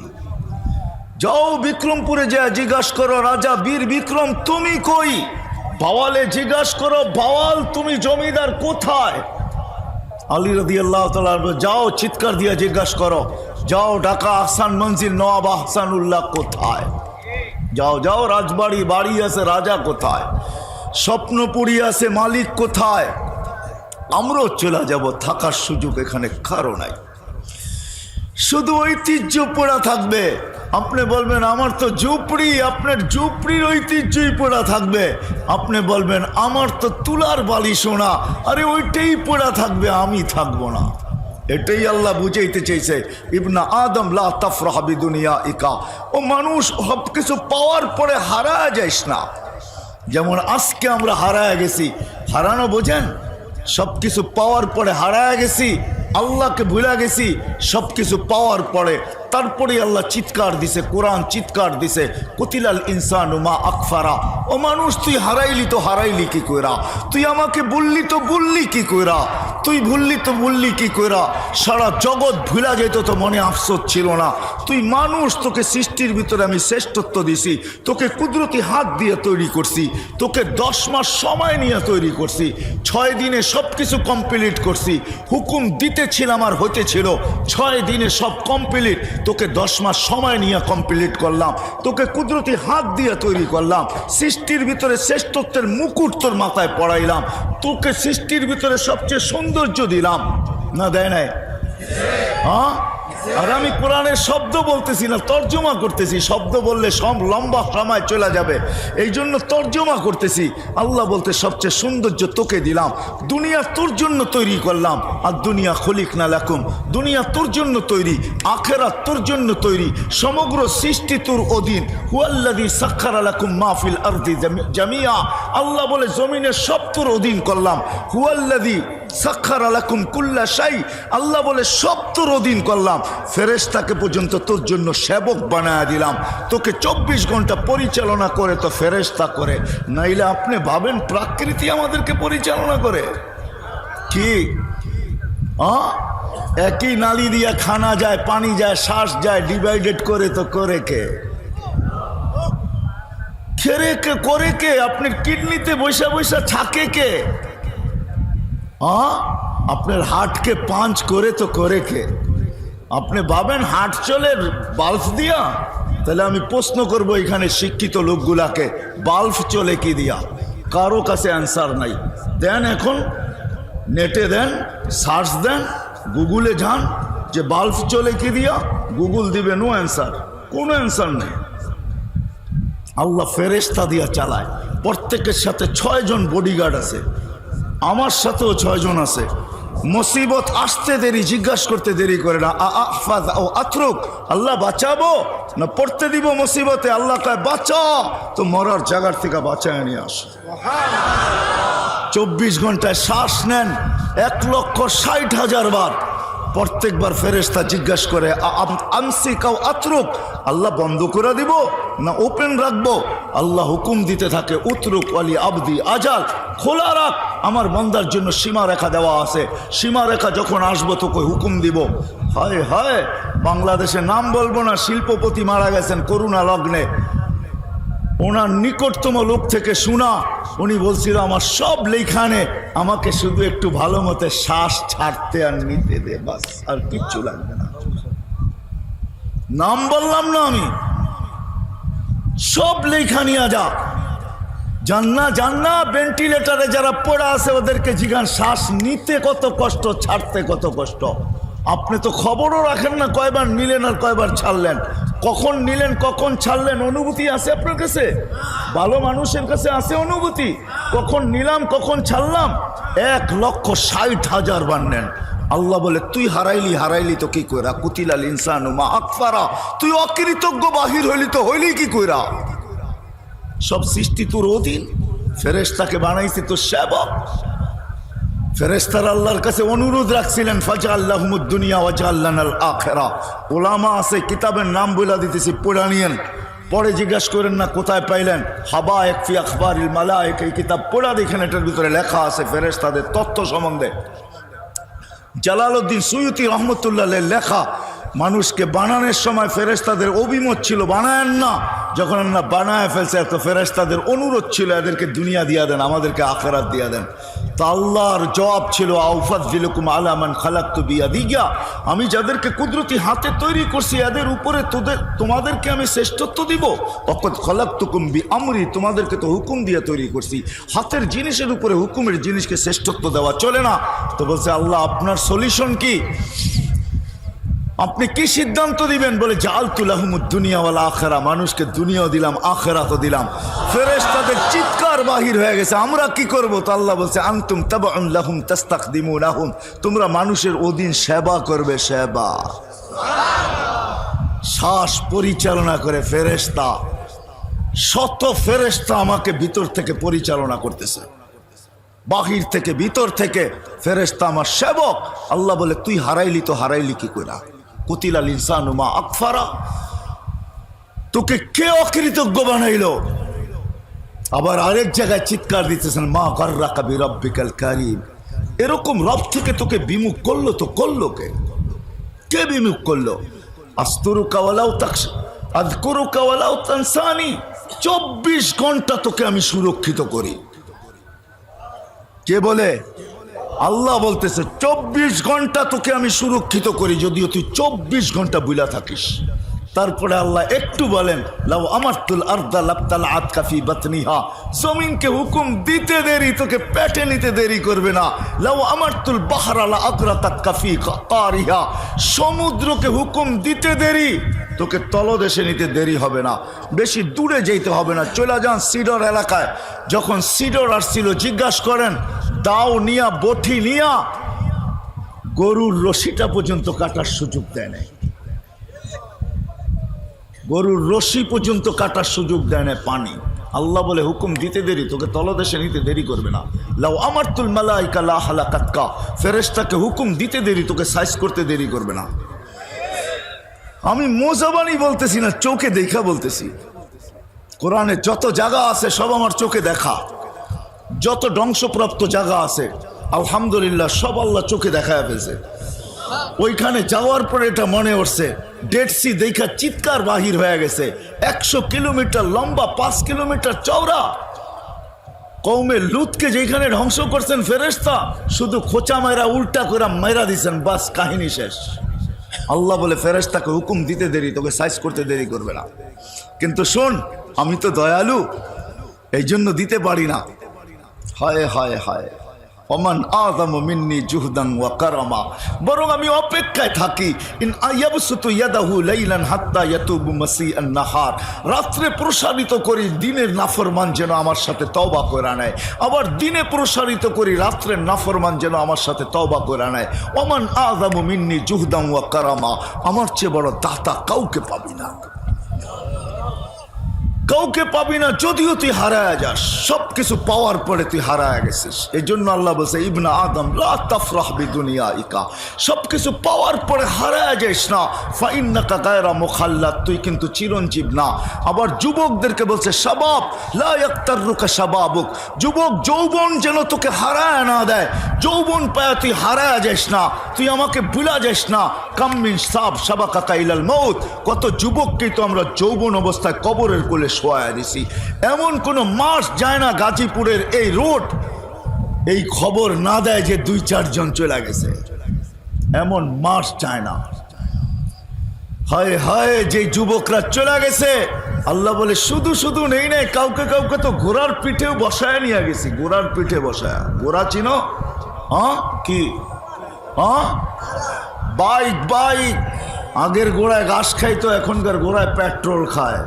যাও বিক্রমপুরে যায় জিজ্ঞাসা করো রাজা বীর বিক্রম তুমি কই। বাওয়ালে জিজ্ঞাসা করো বাওয়াল তুমি জমিদার কোথায়। আলী রাদিয়াল্লাহু তাআলা, যাও চিৎকার দিয়ে জিজ্ঞাসা করো, যাও ঢাকা আহসান মঞ্জিল নওয়াব আহসানুল্লাহ কোথায়। যাও যাও, রাজবাড়ি বাড়ি আছে, রাজা কোথায়। স্বপ্নপুরী আছে, মালিক কোথায়। আমরাও চলে যাব, থাকার সুযোগ এখানে কারো নাই। শুধু ঐতিহ্য পড়া থাকবে। আপনি বলবেন আমার তো ঝুপড়ি, আপনার ঝুপড়ির ঐতিহ্যই পড়া থাকবে। আপনি বলবেন আমার তো তুলার বালি সোনা, আরে ওইটাই পড়া থাকবে, আমি থাকবো না। এটাই আল্লাহ বুঝাইতে চাইছে, ইবনা আদম লা তাফরাহ বিদুনিয়াইকা, ও মানুষ সব কিছু পাওয়ার পরে হারায় যাইস না। যেমন আজকে আমরা হারায় গেছি, হারানো বোঝেন, সব কিছু পাওয়ার পরে হারায় গেছি, আল্লাহকে ভুলে গেছি। সব কিছু পাওয়ার পরে তারপরে আল্লাহ চিৎকার দিছে, কোরআন চিৎকার দিছে, কুতিলাল ইনসানু মা আকফারা, ও মানুষ তুই হারাইলি তো হারাইলি কি কইরা, তুই আমাকে বললি তো বললি কি কইরা, তুই ভুললি তো ভুললি কি কইরা। সারা জগৎ ভুলা যেত তো মনে আফসোস ছিল না। তুই মানুষ, তোকে সৃষ্টির ভিতরে আমি শ্রেষ্ঠত্ব দিছি, তোকে কুদরতি হাত দিয়ে তৈরি করছি, তোকে 10 মাস সময় নিয়ে তৈরি করছি, 6 দিনে সব কিছু কমপ্লিট করছি। হুকুম দিতেছিলাম আর হতেছিল, 6 দিনে সব কমপ্লিট। তোকে 10 মাস সময় নিয়ে কমপ্লিট করলাম, তোকে কুদরতি হাত দিয়ে তৈরি করলাম, সৃষ্টির ভিতরে শ্রেষ্ঠত্বের মুকুট তোর মাথায় পড়াইলাম, তোকে সৃষ্টির ভিতরে সবচেয়ে সৌন্দর্য দিলাম না, দেয় নাই? হ্যাঁ, আর আমি কোরআনের শব্দ বলতেছি না, তর্জমা করতেছি। শব্দ বললে সব লম্বা সময় চলে যাবে, এই জন্য তর্জমা করতেছি। আল্লাহ বলতে সবচেয়ে সৌন্দর্য তোকে দিলাম, দুনিয়া তোর জন্য তৈরি করলাম। আর দুনিয়া খলিকনা লাকুম, দুনিয়া তোর জন্য তৈরি, আখিরাত তোর জন্য তৈরি, সমগ্র সৃষ্টি তোর অধীন। হুয়াল্লাযী সাখখারা লাকুম মা ফিল আরদি জামিয়া, আল্লাহ বলে জমিনের সব তোর অধীন করলাম। হুয়াল্লাযী সাখখারা লাকুম কুল্লা শাই, আল্লাহ বলে সব তোর অধীন করলাম। ফেরেশতাকে পর্যন্ত তোর জন্য সেবক বানায় দিলাম, তোকে 24 ঘন্টা পরিচালনা করে তো ফেরেশতা করে। নাইলে আপনি ভাবেন প্রকৃতি আমাদেরকে পরিচালনা করে কি? একই নালি দিয়া খানা যায়, পানি যায়, শ্বাস যায়, ডিভাইডেড করে তো করে কে? খেরে কে করে কে? আপনার কিডনিতে বৈশা বৈশা থাকে কে? আপনার হার্টকে পাঞ্চ করে তো করে কে? আপনি ভাবেন হার্ট চলে বাল্ব দিয়া? তাহলে আমি প্রশ্ন করব এখানে শিক্ষিত লোকগুলাকে, বাল্ব চলে কি দিয়া? কারো কাছে অ্যান্সার নাই। দেন এখন নেটে দেন, সার্চ দেন, গুগলে যান যে বাল্ব চলে কি দিয়া, গুগল দিবে নো অ্যান্সার, কোনো অ্যান্সার নেই। আল্লাহ ফেরেশতা দিয়া চালায়, প্রত্যেকের সাথে 6 জন বডিগার্ড আছে। আমার সাথেও 6 জন আছে। মুসিবত আসতে দেরি, জিজ্ঞাসা করতে দেরি করে না। আহফাজ ও আতরুক, আল্লাহ বাঁচাবো না পড়তে দিব মুসিবতে? আল্লাহ কয় বাঁচা, তো মরার জায়গার থেকে বাঁচায় নিয়ে আস। 24 ঘন্টায় শ্বাস নেন 1,60,000 বার। প্রত্যেকবার ফেরেশতা জিজ্ঞাসা করে আমসিক আও আতরুক, আল্লাহ বন্ধ করে দিব না ওপেন রাখবো? আল্লাহ হুকুম দিতে থাকে উতরুক ওয়ালি আবদি আজাল, খোলা রাখ, আমার বান্দার জন্য সীমারেখা দেওয়া আছে। সীমারেখা যখন আসবো তোকে হুকুম দিব। হায় হায়, বাংলাদেশে নাম বলবো না, শিল্পপতি মারা গেছেন করোনা লগ্নে। ওনার নিকটতম লোক থেকে শোনা, উনি বলছিল আমার সব লেখানে, আমাকে শুধু একটু ভালো মতো শ্বাস ছাড়তে আর নিতে দে, বাস, আর কিচ্ছু লাগবে না। নাম বললাম না আমি, সব লেখা নিয়ে যা। জান্না ভেন্টিলেটারে যারা পড়া আছে ওদেরকে জিজ্ঞান শ্বাস নিতে কত কষ্ট, ছাড়তে কত কষ্ট। আপনি তো খবরও রাখেন না কয়বার নিলেন আর কয়বার ছাড়লেন, কখন নিলেন কখন ছাড়লেন। অনুভূতি আছে আপনার কাছে? ভালো মানুষের কাছে আছে অনুভূতি, কখন নিলাম কখন ছাড়লাম? 1,60,000 বার নেন। আল্লাহ বলে তুই হারাইলি তো কি কইরা? কুতিলাল ইনসানু মা আকফারা, তুই অকৃতজ্ঞ বাহির হইলি তো হইলি কি কইরা? সব সৃষ্টি তোর অধীন, ফেরেশতাকে বানাইছি তোর সেবক। ফেরেশতারা আল্লাহর কাছে অনুরোধ রাখছিলেন ফাজআল্লাহুমুদ দুনিয়া ওয়াজআলনাল আখিরা। ওলামা আছে, কিতাবের নাম বলে দিতেছি, পড়া নিয়েন। পরে জিজ্ঞাসা করেন না কোথায় পাইলেন। হাবায়েক ফি আখবারিল মালায়েক, এই কিতাব পড়া দেখেন, এটার ভিতরে লেখা আছে ফেরেশতাদের তথ্য সম্বন্ধে। জালালউদ্দিন সুয়ুতি রহমতুল্লাহ লেখা। মানুষকে বানানোর সময় ফেরেশতাদের অভিমত ছিল বানায়েন না, যখন না বানায় ফেলছে তো ফেরেশতাদের অনুরোধ ছিল এদেরকে দুনিয়া দিয়া দেন, আমাদেরকে আখিরাত দিয়া দেন। তা আল্লাহর জবাব ছিল আউফাযিলুকুম আলা মান খালাকতু বিয়াদিয়া, আমি যাদেরকে কুদরতি হাতে তৈরি করছি এদের উপরে তোমাদেরকে আমি শ্রেষ্ঠত্ব দিব। ওয়াকাদ খালাকতুকুম বিআমরি, তোমাদেরকে তো হুকুম দিয়ে তৈরি করছি, হাতের জিনিসের উপরে হুকুমের জিনিসকে শ্রেষ্ঠত্ব দেওয়া চলে না। তো বলছে আল্লাহ আপনার সলিউশন কি? আপনি কি সিদ্ধান্ত দিবেন? বলে জাআলতু লাহুমুদ দুনিয়া ওয়াল আখিরা, মানুষকে দুনিয়াও দিলাম আখিরাতও দিলাম। ফেরেশতাদের চিৎকার বাহির হয়ে গেছে, আমরা কি করব? তো আল্লাহ বলছে আনতুম তাবউন লাহুম তাস্তাখদিমুনাহুম, তোমরা মানুষের অধীন সেবা করবে, সেবা। শ্বাস পরিচালনা করে ফেরেশতা, শত ফেরেশতা আমাকে ভিতর থেকে পরিচালনা করতেছে, বাহির থেকে ভিতর থেকে ফেরেশতা আমার সেবক। আল্লাহ বলে তুই হারাইলি তো হারাইলি কি কইরা? কুতিলাল ইনসানু মা আকফারা, তোকে কে অকৃতজ্ঞ বানাইলো? আবার আরেক জায়গায় চিৎকার দিতেছেন মা গাররাকা বিরাব্বিকাল কারীম, এরকম রব থেকে তোকে বিমুখ করলো তো করলো কে? কে বিমুখ করলো? আস্তুরুকা ওয়ালাউ তাকশা আযকুরুকা ওয়ালাউ তানসানি, 24 ঘন্টা তোকে আমি সুরক্ষিত করি। কে বলে? আল্লাহ বলতেছে 24 ঘন্টা তোকে আমি সুরক্ষিত করি, যদিও তুই 24 ঘন্টা বুলা থাকিস। তারপরে আল্লাহ একটু বলেন লাউ আমারতুল আরদা লাবতালাআত কাফি বাতনিহা, জমিনকে হুকুম দিতে দেরি তোকে পেটে নিতে দেরি করবে না। লাউ আমারতুল বাহরা লা আগরাকাত কাফি কারিহা, সমুদ্রকে হুকুম দিতে দেরি তোকে তলদেশে নিতে দেরি হবে না, বেশি দূরে যেতে হবে না। চলে যান সিডর এলাকায়, যখন সিডর আসছিল জিজ্ঞাসা করেন দাও নিয়া বঠি নিয়া গরুর রশিটা পর্যন্ত কাটার সুযোগ দেয় নাই, গরুর রশি পর্যন্ত কাটার সুযোগ দেয় না পানি। আল্লাহ বলে হুকুম দিতে দেরি তোকে তলদেশে নিতে দেরি করবে না। লাউ আমারতুল মালাইকা লা হালাকাতকা, ফেরেশতাকে হুকুম দিতে দেরি তোকে সাইজ করতে দেরি করবে না। আমি মোজাবানি বলতেছি না, চোখে দেখা বলতেছি। কোরআনে যত জায়গা আছে সব আমার চোখে দেখা, যত ধ্বংসপ্রাপ্ত জায়গা আছে আলহামদুলিল্লাহ সব আল্লাহ চোখে দেখায় ফেলছে। ওইখানে যাওয়ার পরে এটা মনে উঠছে, ডেড সি দেখা চিৎকার বাহির হয়ে গেছে। 100 কিলোমিটার লম্বা, 5 কিলোমিটার চওড়া। কওমে লুতকে যেখানে ধ্বংস করছেন ফেরেশতা, শুধু খোঁচা মেরা উল্টা করে মেরা দিছেন, বাস কাহিনী শেষ। আল্লাহ বলে ফেরেশতাকে হুকুম দিতে দেরি তোকে সাইজ করতে দেরি করবে না। কিন্তু শোন আমি তো দয়ালু, এই জন্য দিতে পারি না। হায় হায় হায়, ওমান আযামু মিন্নি জুহদান ওয়া কারামা, বরং আমি অপেক্ষায় থাকি ইন আয়াবসুতু ইয়াদাহু লাইলান হাত্তা ইয়াতুবু মাসিআন নাহার, রাত্রে প্রসারিত করি দিনের নাফরমান যেন আমার সাথে তওবা করে নেয়, আবার দিনে প্রসারিত করি রাত্রের নাফরমান যেন আমার সাথে তওবা করে নেয়। ওমান আযামু মিন্নি জুহদান ওয়া কারামা, আমার চেয়ে বড় দাতা কাউকে পাবি না, কাউকে পাবি না। যদিও তুই হারায় যাস, সব কিছু পাওয়ার পরে তুই হারায় গেছিস। এই জন্য আল্লাহ বলছে ইবনা আদম লা তাফরাহ বিদুনিয়াইকা, সব কিছু পাওয়ার পরে হারায় যাস না। ফাইন্নাকা গায়রা মুখাল্লাদ, তুই কিন্তু চিরঞ্জীব না। আবার যুবকদেরকে বলছে শাবাব লা ইয়াক্তারুকা শাবাবুক, যুবক যৌবন যেন তোকে হারায় না দেয়, যৌবন পায়া তুই হারায় যাস না, তুই আমাকে ভুলা যাস না। কাম্মিন সাব সাবাকাকা ইলাল মউত, কত যুবককেই তো আমরা যৌবন অবস্থায় কবরের কোলে শোয়া দিছি। এমন কোন মাস যায় না গাজীপুরের এই রোড এই খবর না দেয় যে 2-4 জন চলে গেছে, এমন মাস যায় না। হায় হায়, যে যুবকরা চলে গেছে আল্লাহ বলে শুধু শুধু নেই নেই, কাউকে কাউকে তো ঘোড়ার পিঠেও বসায় নিয়ে গেছি, ঘোড়ার পিঠে বসায়। ঘোড়া চিনো? হ্যাঁ কি? হ্যাঁ বাইক, বাইক। আগের ঘোড়ায় ঘাস খাইতো, এখনকার ঘোড়ায় পেট্রোল খায়।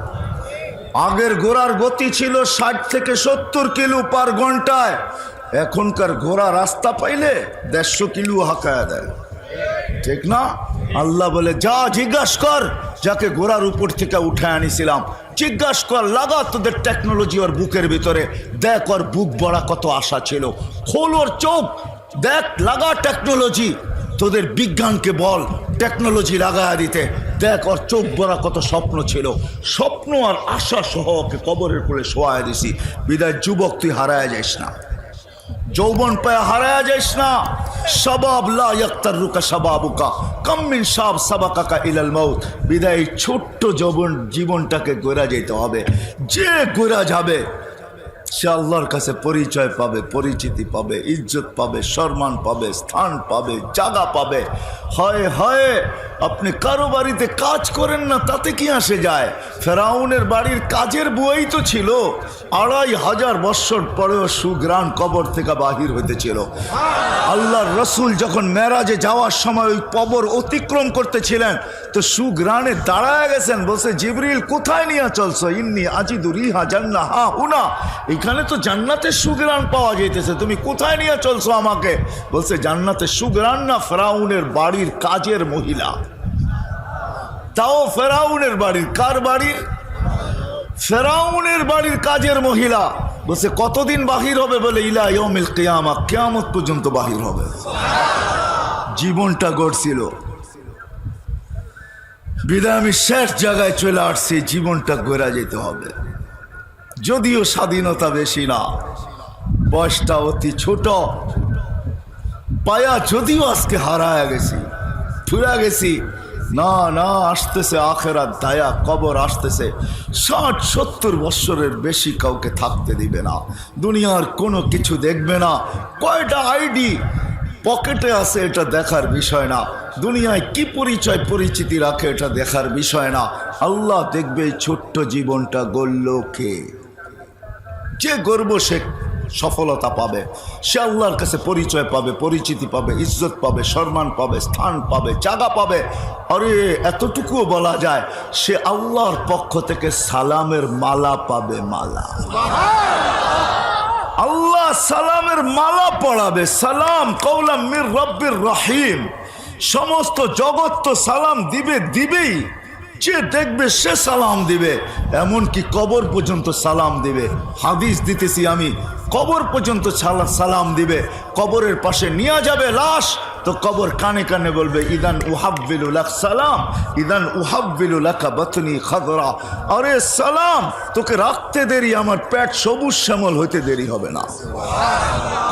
আগের ঘোড়ার গতি ছিল 60 থেকে 70 কিলো পার ঘন্টায়, এখনকার ঘোড়া রাস্তা পাইলে 150 কিলো হাঁকায় দেয়, ঠিক না? আল্লাহ বলে যা জিজ্ঞাসা কর যাকে ঘোড়ার উপর থেকে উঠে আনিছিলাম, জিজ্ঞাসা কর, লাগা তোদের টেকনোলজি ওর বুকের ভিতরে, দেখ ওর বুক ভরা কত আশা ছিল, খোল ওর চোখ, দেখ লাগা টেকনোলজি, তোদের বিজ্ঞানকে বল টেকনোলজি লাগায় দিতে, দেখ ওর চোখ ভরা কত স্বপ্ন ছিল, স্বপ্ন আর আশা সহ ওকে কবরের কোলে শোয়ায় দিছি। বিদায় যুবক তুই হারায় যাইস না, যৌবন পায় হারায় যাইস না। শাবাব লা ইয়াক্তারুকা শাবাবুকা, কাম মিন শাব সাবাকাকা ইলাল মাউত, বিদায় ছোট্ট যৌবন জীবনটাকে গড়া যেতে হবে। যে গড়া যাবে সে আল্লাহর কাছে পরিচয় পাবে, পরিচিতি পাবে, ইজ্জত পাবে, সম্মান পাবে, স্থান পাবে, জায়গা পাবে। হয় হয় আপনি কারো বাড়িতে কাজ করেন না, তাতে কি আসে যায়? ফেরাউনের বাড়ির কাজের বুয়াই তো ছিল, 2500 বৎসর পরেও সুগ্রাণ কবর থেকে বাহির হইতেছিল। আল্লাহর রসুল যখন মেরাজে যাওয়ার সময় ওই কবর অতিক্রম করতেছিলেন তো সুগ্রাণে দাঁড়ায় গেছেন, বলছে জিবরিল কোথায় নিয়ে চলছো? ইন্নি আজিদু রিহা জান্নাহ হা হুনা, এখানে তো জান্নাতের সুগ্রাণ পাওয়া যাইতেছে, তুমি কোথায় নিয়ে চলছো আমাকে? বলছে জান্নাতের সুগ্রাণ না, ফেরাউনের বাড়ির কাজের মহিলা। তাও ফেরাউনের বাড়ির, কার বাড়ির? ফেরাউনের বাড়ির কাজের মহিলা। বলছে কতদিন বাহির হবে? বলে ইলা ইয়াউমিল কিয়ামা, কিয়ামত পর্যন্ত বাহির হবে। জীবনটা গড়ছিল, বিদায় আমি শেষ জায়গায় চলে আসছি, জীবনটা গড়া যেতে হবে। যদিও স্বাধীনতা বেশি না, বয়সটা অতি ছোট, পায়া যদিও আজকে হারায় গেছি, ফুরা গেছি। না না, আসতেছে আখেরাত দায়া, কবর আসতেছে। 60-70 বৎসরের বেশি কাউকে থাকতে দিবে না, দুনিয়ার কোনো কিছু দেখবে না। কয়টা আইডি পকেটে আছে এটা দেখার বিষয় না, দুনিয়ায় কি পরিচয় পরিচিতি রাখে এটা দেখার বিষয় না। আল্লাহ দেখবে এই ছোট্ট জীবনটা গড়ল কে? যে গর্ব সে সফলতা পাবে, সে আল্লাহর কাছে পরিচয় পাবে, পরিচিতি পাবে, ইজ্জত পাবে, সম্মান পাবে, স্থান পাবে, জায়গা পাবে। আরে এতটুকুও বলা যায় সে আল্লাহর পক্ষ থেকে সালামের মালা পাবে, মালা। আল্লাহ সালামের মালা পড়াবে, সালাম কওলাম মির রব্বির রহিম। সমস্ত জগৎ তো সালাম দিবে, দিবেই, যে দেখবে সে সালাম দিবে, এমনকি কবর পর্যন্ত সালাম দিবে। হাদিস দিতেছি আমি, কবর পর্যন্ত সালাম দিবে। কবরের পাশে নিয়ে যাবে লাশ, তো কবর কানে কানে বলবে ইদান উহাব্বিলু লাক সালাম, ইদান উহাব্বিলু লাকা বাতনি খাদরা। আরে সালাম, তোকে রাখতে দেরি, আমার পেট সবুজ শ্যামল হইতে দেরি হবে না।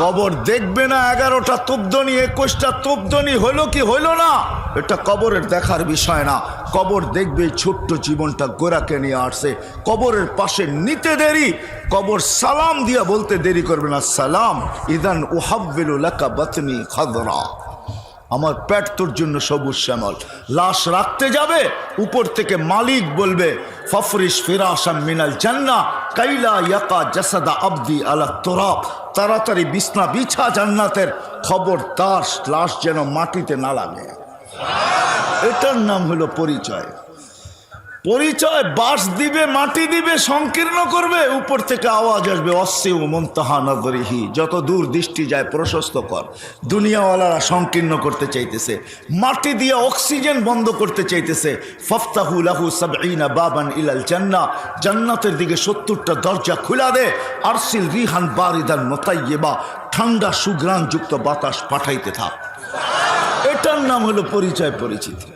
কবর দেখবে না 11টা তোপদনি, 21টা তোপদনি হইল কি হইল না, এটা কবরের দেখার বিষয় না। কবর দেখবে ছোট্ট জীবনটা গোরাকে নিয়ে আসছে, কবরের পাশে নিতে দেরি, কবর সালাম দিয়া বলতে দেরি করবে না, সালাম ইদান উহাব্বিলু লাকা বাতনি খাদরা। আমার পেট তোর জন্য সবুজ শ্যামল। লাশ রাখতে যাবে, উপর থেকে মালিক বলবে ফফরিশ ফিরাশাম মিনাল জান্নাহ কাইলা ইয়াকা জাসাদা আবদি আলা তুরাব, তাড়াতাড়ি বিছনা বিছা জান্নাতের, খবরদার লাশ যেন মাটিতে না লাগে। এটার নাম হলো পরিচয়। পরিচয় বাস দিবে, মাটি দিবে, সংকীর্ণ করবে, উপর থেকে আওয়াজ আসবে অসিউ মুনতাহা নগরিহি, যত দূর দৃষ্টি যায় প্রশস্ত কর। দুনিয়াওয়ালারা সংকীর্ণ করতে চাইতেছে, মাটি দিয়ে অক্সিজেন বন্ধ করতে চাইতেছে। ফাফতাহু লাহু সাবঈনা বাবান ইলাল জান্নাহ, জান্নাতের দিকে 70টা দরজা খুলা দে। আরসিল রিহান বারিদান মুতাইয়্যিবা, ঠান্ডা সুঘ্রাণযুক্ত বাতাস পাঠাইতে থাক। এটার নাম হলো পরিচয় পরিচিতি।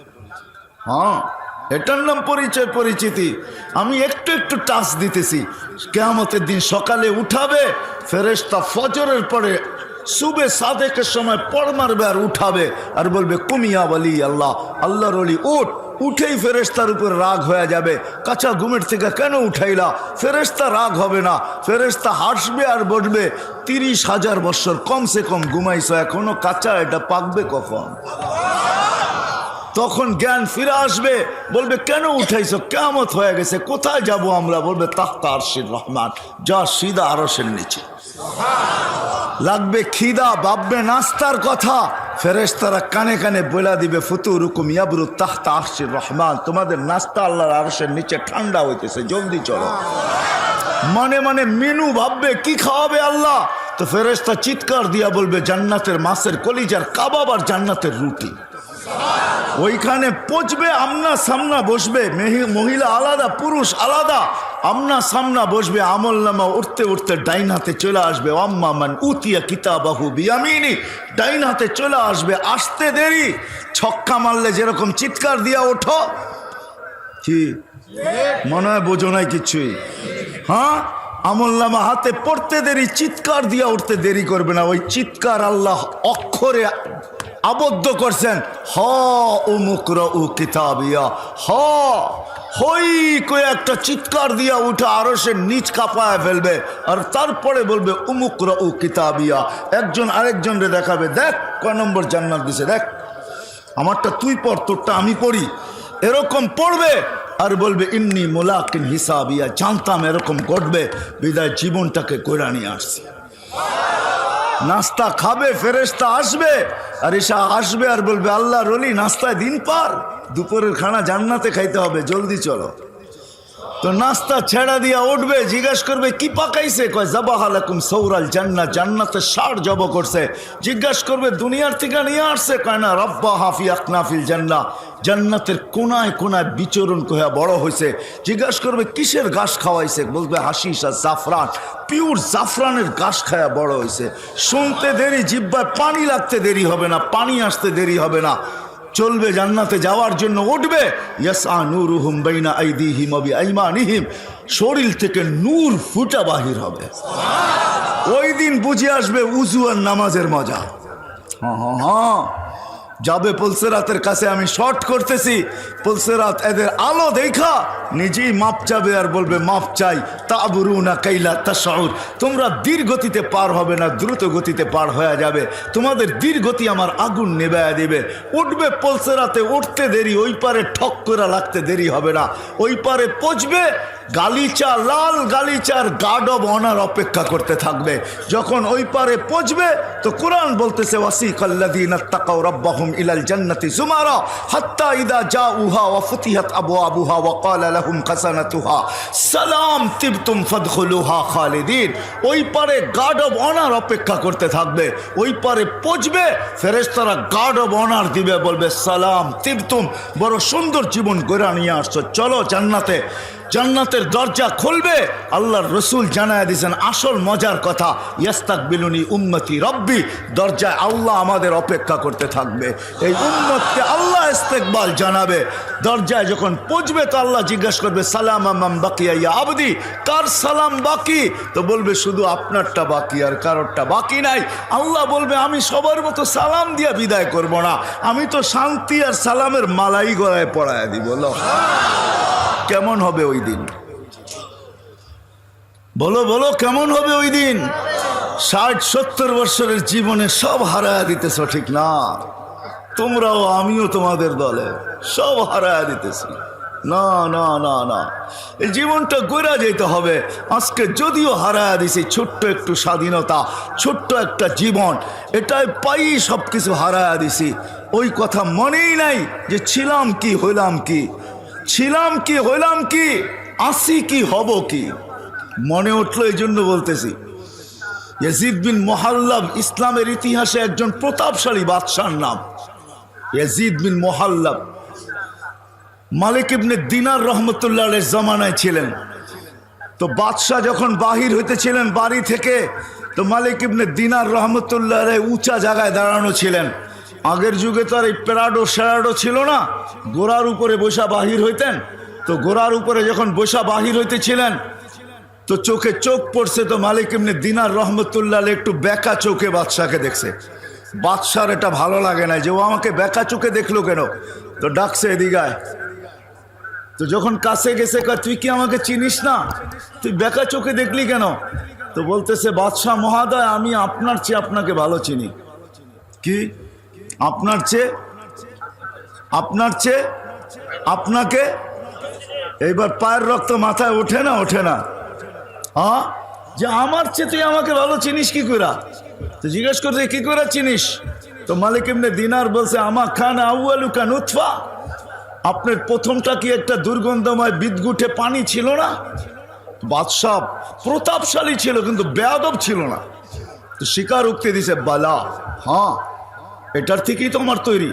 হ্যাঁ, এটার নাম পরিচয় পরিচিতি। আমি একটু একটু টাচ দিতেছি। কিয়ামতের দিন সকালে উঠাবে ফেরেশতা, ফজরের পরে সুবে সাদেকের সময় পড় মারবে আর উঠাবে আর বলবে কুমিয়া ওয়ালি আল্লাহ, আল্লাহর ওলি উঠ। উঠেই ফেরেশতার উপর রাগ হয়ে যাবে, কাঁচা ঘুমের থেকে কেন উঠাইলা? ফেরেশতা রাগ হবে না, ফেরেশতা হাসবে আর বলবে 30,000 বছর কমসে কম ঘুমাইছো, এখনো কাঁচা, এটা পাকবে কখন? তখন জ্ঞান ফিরে আসবে, বলবে কেন উঠাইছো? কিয়ামত হয়ে গেছে, কোথায় যাব আমরা? বলবে তাহতা আরশির রহমান, যা সিধা আরশের নিচে। লাগবে খিদা, ভাববে নাস্তার কথা, ফেরেশতারা কানে কানে বলে দিবে ফুতুরুকুম ইয়াবরু তাহতা আরশির রহমান, তোমাদের নাস্তা আল্লাহর আরশের নিচে ঠান্ডা হইতেছে, জলদি চলো। মনে মনে মেনু ভাববে কি খাওয়াবে আল্লাহ, তো ফেরেশতা চিৎকার দিয়া বলবে জান্নাতের মাছের কলিজার কাবাব আর জান্নাতের রুটি। ওইখানে পচবে, আমনা সামনা বসবে, মহিলা আলাদা পুরুষ আলাদা, আমনা সামনা বসবে। আমল নামা উঠতে উঠতে ডাইন হাতে চলে আসবে, আম্মা মান উতিয়া কিতাবাহু বিয়ামিনি, ডাইন হাতে চলে আসবে। আসতে দেরি, ছক্কা মারলে যেরকম চিৎকার দিয়া ওঠো, কি মনে হয় বোঝো নাই কিছুই? হ্যাঁ, আমল নামা হাতে পড়তে দেরি, চিৎকার দিয়া উঠতে দেরি করবে না। ওই চিৎকার আল্লাহ অক্ষরে আবদ্ধ করছেন, হ উমুকরাউ কিতাবিয়া, হ হই কয়ে একটা চিৎকার দিয়া উঠে আরশের নিচ কাঁপায় ফেলবে, আর তারপরে বলবে উমুকরাউ কিতাবিয়া। একজন আরেকজনরে দেখাবে, দেখ কয় নম্বর জান্নাত দিছে, দেখ আমারটা তুই পড়, তোরটা আমি পড়ি। এরকম পড়বে আর বলবে ইন্নী মুলাকিন হিসাবিয়া, জানতাম এরকম ঘটবে, বিদায় জীবনটাকে কইরা নিয়ে আসছি। নাস্তা খাবে, ফেরেশতা আসবে, আর এসা আসবে আর বলবে আল্লাহর ওলি নাস্তায় দিন পার, দুপুরের খানা জান্নাতে খাইতে হবে, জলদি চলো। তো নাস্তা ছেড়া দিয়া উঠবে, জিজ্ঞাসা করবে কি পাকাইছে? কয় যাবাহা লাকুম সৌরাল জান্নাহ, জান্নাতের ষাঁড় জব করছে। জিজ্ঞাসা করবে দুনিয়ার থেকে নিয়ে আসছে? কয় না, রব্বা হাফি আকনাফিল জান্নাহ, জান্নাতের কোনায় কোনায় বিচরণ কইয়া বড় হয়েছে। জিজ্ঞাসা করবে কিসের ঘাস খাওয়াইছে? বলবে হাসিস আর জাফরান, পিওর জাফরানের ঘাস খায়া বড় হয়েছে। শুনতে দেরি, জিহ্বায় পানি লাগতে দেরি হবে না, পানি আসতে দেরি হবে না। চলবে জান্নাতে যাওয়ার জন্য, উঠবে ইয়াসআ নূরুহুম বাইনা আইদিহিম ওয়া বিআইমানিহিম, শরীর থেকে নূর ফুটা বাহির হবে। ওই দিন বুঝে আসবে উযু আর নামাজের মজা। হ্যাঁ, যাবে পুলসেরাতের কাছে, আমি শর্ট করতেছি, পুলসেরাত এদের আলো দেখা নিজেই মাপ চাবে আর বলবে মাপ চাই। তাবরুনা কাইলা তাশউর, তোমরা ধীর গতিতে পার হবে না, দ্রুত গতিতে পার হয়ে যাবে, তোমাদের ধীর গতি আমার আগুন নেবায়া দিবে। উঠবে পুলসেরাতে, উঠতে দেরি, ওই পারে ঠক করে লাগতে দেরি হবে না। ওই পারে পৌঁছবে, গালিচা, লাল গালিচার গার্ড অব অনার অপেক্ষা করতে থাকবে। যখন ওই পারে পৌঁছবে তো কোরআন বলতেছে ওয়াসিকাল্লাযীনা তাকাউ রাব্বাহুম ইলাল জান্নাতি যুমারা হাত্তা ইযা জাউহা ওয়া ফুতিহাত আবওয়াবুহা ওয়া ক্বালা লাহুম খাসানাতুহা সালাম তিবতুম ফাদখুলুহা খালিদিন। ওই পারে গার্ড অব অনার অপেক্ষা করতে থাকবে। ওই পারে পৌঁছবে, ফেরেশতারা গার্ড অব অনার দিবে, বলবে সালাম তিবতুম, বড় সুন্দর জীবন গড়া নিয়ে আসছো, চলো জান্নাতে। জান্নাতের দরজা খুলবে, আল্লাহর রসুল জানায় দিয়েছেন আসল মজার কথা, ইয়াস্তাকবিলুনি উম্মতি রব্বি, দরজায় আল্লাহ আমাদের অপেক্ষা করতে থাকবে। এই উম্মতকে আল্লাহ ইস্তেকবাল জানাবে। দরজায় যখন পৌঁছবে তো আল্লাহ জিজ্ঞাসা করবে সালাম আমান বাকিয়া ইয়া আবদি, কার সালাম বাকি? তো বলবে শুধু আপনারটা বাকি, আর কারোরটা বাকি নাই। আল্লাহ বলবে আমি সবার মতো সালাম দিয়া বিদায় করব না, আমি তো শান্তি আর সালামের মালাই গলায় পড়ায় দিব। কেমন হবে ওই দিন? বলো বলো, কেমন হবে ওই দিন? 60-70 বছরের জীবনে সব হারায় দিতেছ, ঠিক না? তোমরাও আমিও তোমাদের দলে, সব হারায় দিতেছি। না না না না, এই জীবনটা গড়া যেতে হবে। আজকে যদিও হারায় দিছি ছোট্ট একটু স্বাধীনতা, ছোট্ট একটা জীবন, এটাই পাই সব কিছু হারায় দিছি। ওই কথা মনেই নাই যে ছিলাম কি হইলাম কি, ছিলাম কি হইলাম কি, আসি কি হব কি, মনে উঠলো। এই জন্য বলতেছি, ইয়াজিদ বিন মুহাল্লাব ইসলামের ইতিহাসে একজন প্রতাপশালী বাদশার নাম। ইয়াজিদ বিন মুহাল্লাব মালিক ইবনে দিনার রহমতুল্লাহ আলাইহির জামানায় ছিলেন। তো বাদশাহ যখন বাহির হইতেছিলেন বাড়ি থেকে, তো মালিক ইবনে দিনার রহমতুল্লাহ আলাইহি উঁচা জায়গায় দাঁড়ানো ছিলেন। আগের যুগে তো আর এই প্যারাডো স্যারাডো ছিল না, ঘোড়ার উপরে বসা বাহির হইতেন। তো ঘোড়ার উপরে যখন বসা বাহির হইতেছিলেন, তো চোখে চোখ পড়ছে। তো মালিক ইবনে দিনার রহমতুল্লাহ আলাইহি একটু বেকা চোখে বাদশাকে দেখছে। বাদশার এটা ভালো লাগে না যে ও আমাকে বেকা চোখে দেখলো কেন। তো ডাকছে, এদিকায়। তো যখন কাছে গেছে, তুই কি আমাকে চিনিস না, তুই বেকা চোখে দেখলি কেন? তো বলতেছে, বাদশাহ মহোদয়, আমি আপনার চেয়ে আপনাকে ভালো চিনি। কি আপনার চেয়ে? আপনার চেয়ে আপনাকে? এইবার পায়ের রক্ত মাথায় ওঠে না, ওঠে না? হ্যাঁ, যে আমার চেয়ে তুই আমাকে ভালো চিনিস কি করে? তো জিজ্ঞেস করছে, কি করে চিনিস? তো মালিক ইবনে দিনার বলছে, আমা খান আউয়ালুকা নুতফা, আপনার প্রথমটা কি একটা দুর্গন্ধময় বিদগুটে পানি ছিল না? বাদশাহ প্রতাপশালী ছিল কিন্তু বেয়াদব ছিল না। তো স্বীকার উক্তি দিছে, বালা, হ্যাঁ এটার থেকেই তো আমার তৈরি।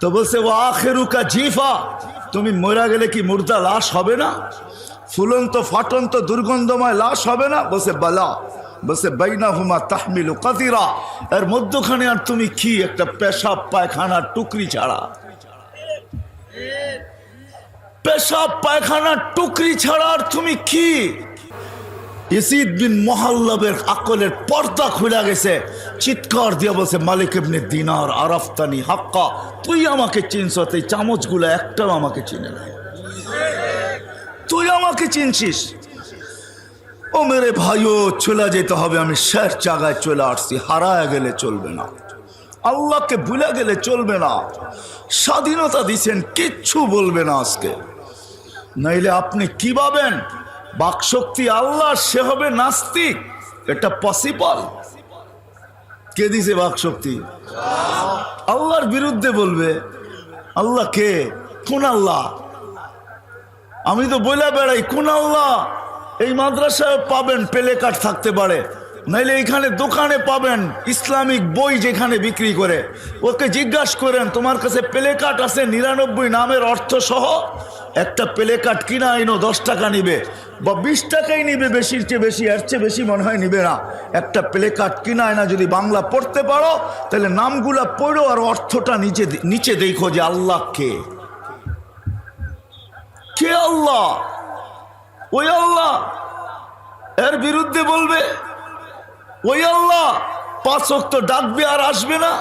তো বলছে, ও আখেরুকা জিফা, তুমি মরা গেলে কি মুর্দা লাশ হবে না? ফুলন্ত ফাটন্ত দুর্গন্ধময় লাশ হবে না? বলছে বালা। বলছে, বাইনাহুমা তাহমিলু কাতিরা, এর মধ্যখানে আর তুমি কি একটা পেশাব পায়খানার টুকরি ছাড়া, পেশাব পায়খানার টুকরি ছাড়া আর তুমি কি? ইয়াজিদ বিন মুহাল্লাবের আকলের পর্দা খুলে গেছে। চিৎকার দিয়ে বলছে, মালিক ইবনে দিনার, আরাফতানি হাক্কা, তুই আমাকে চিনছ, এই চামচগুলো একটাও আমাকে চিনে না, তুই আমাকে চিনছিস? ও মেরে ভাইও, চলে যেতে হবে। আমি শেষ জায়গায় চলে আসছি। হারায় গেলে চলবে না, আল্লাহকে ভুলে গেলে চলবে না। স্বাধীনতা দিছেন, কিচ্ছু বলবে না আজকে, নাইলে আপনি কি ভাবেন বাকশক্তি আল্লাহ, সে হবে নাস্তিক? এটা পসিবল? কে দিছে বাকশক্তি? আল্লাহর বিরুদ্ধে বলবে। আল্লাহ কে? কোন আল্লাহ? আমি তো বলে বেড়াই, কোন আল্লাহ? এই মাদ্রাসায় পাবেন পেলে কাঠ থাকতে পারে, নাইলে এখানে দোকানে পাবেন ইসলামিক বই যেখানে বিক্রি করে। ওকে জিজ্ঞাসা করেন, তোমার কাছে প্লে কার্ড আছে 99 নামের অর্থ সহ? একটা প্লে কার্ড কিনা আইনো 10 টাকা নিবে বা 20 টাকাই নিবে, বেশির চেয়ে বেশি, এর চেয়ে বেশি মনে হয় নিবে না। একটা প্লে কার্ড কিনা আয়না যদি বাংলা পড়তে পারো, তাহলে নামগুলা পড়ো আর অর্থটা নিচে দেখো যে আল্লাহ কে। কে আল্লাহ? ওই আল্লাহ। এর বিরুদ্ধে বলবে ওই আল্লাহ 5 ওয়াক্ত ডাকবে আর আসবে না?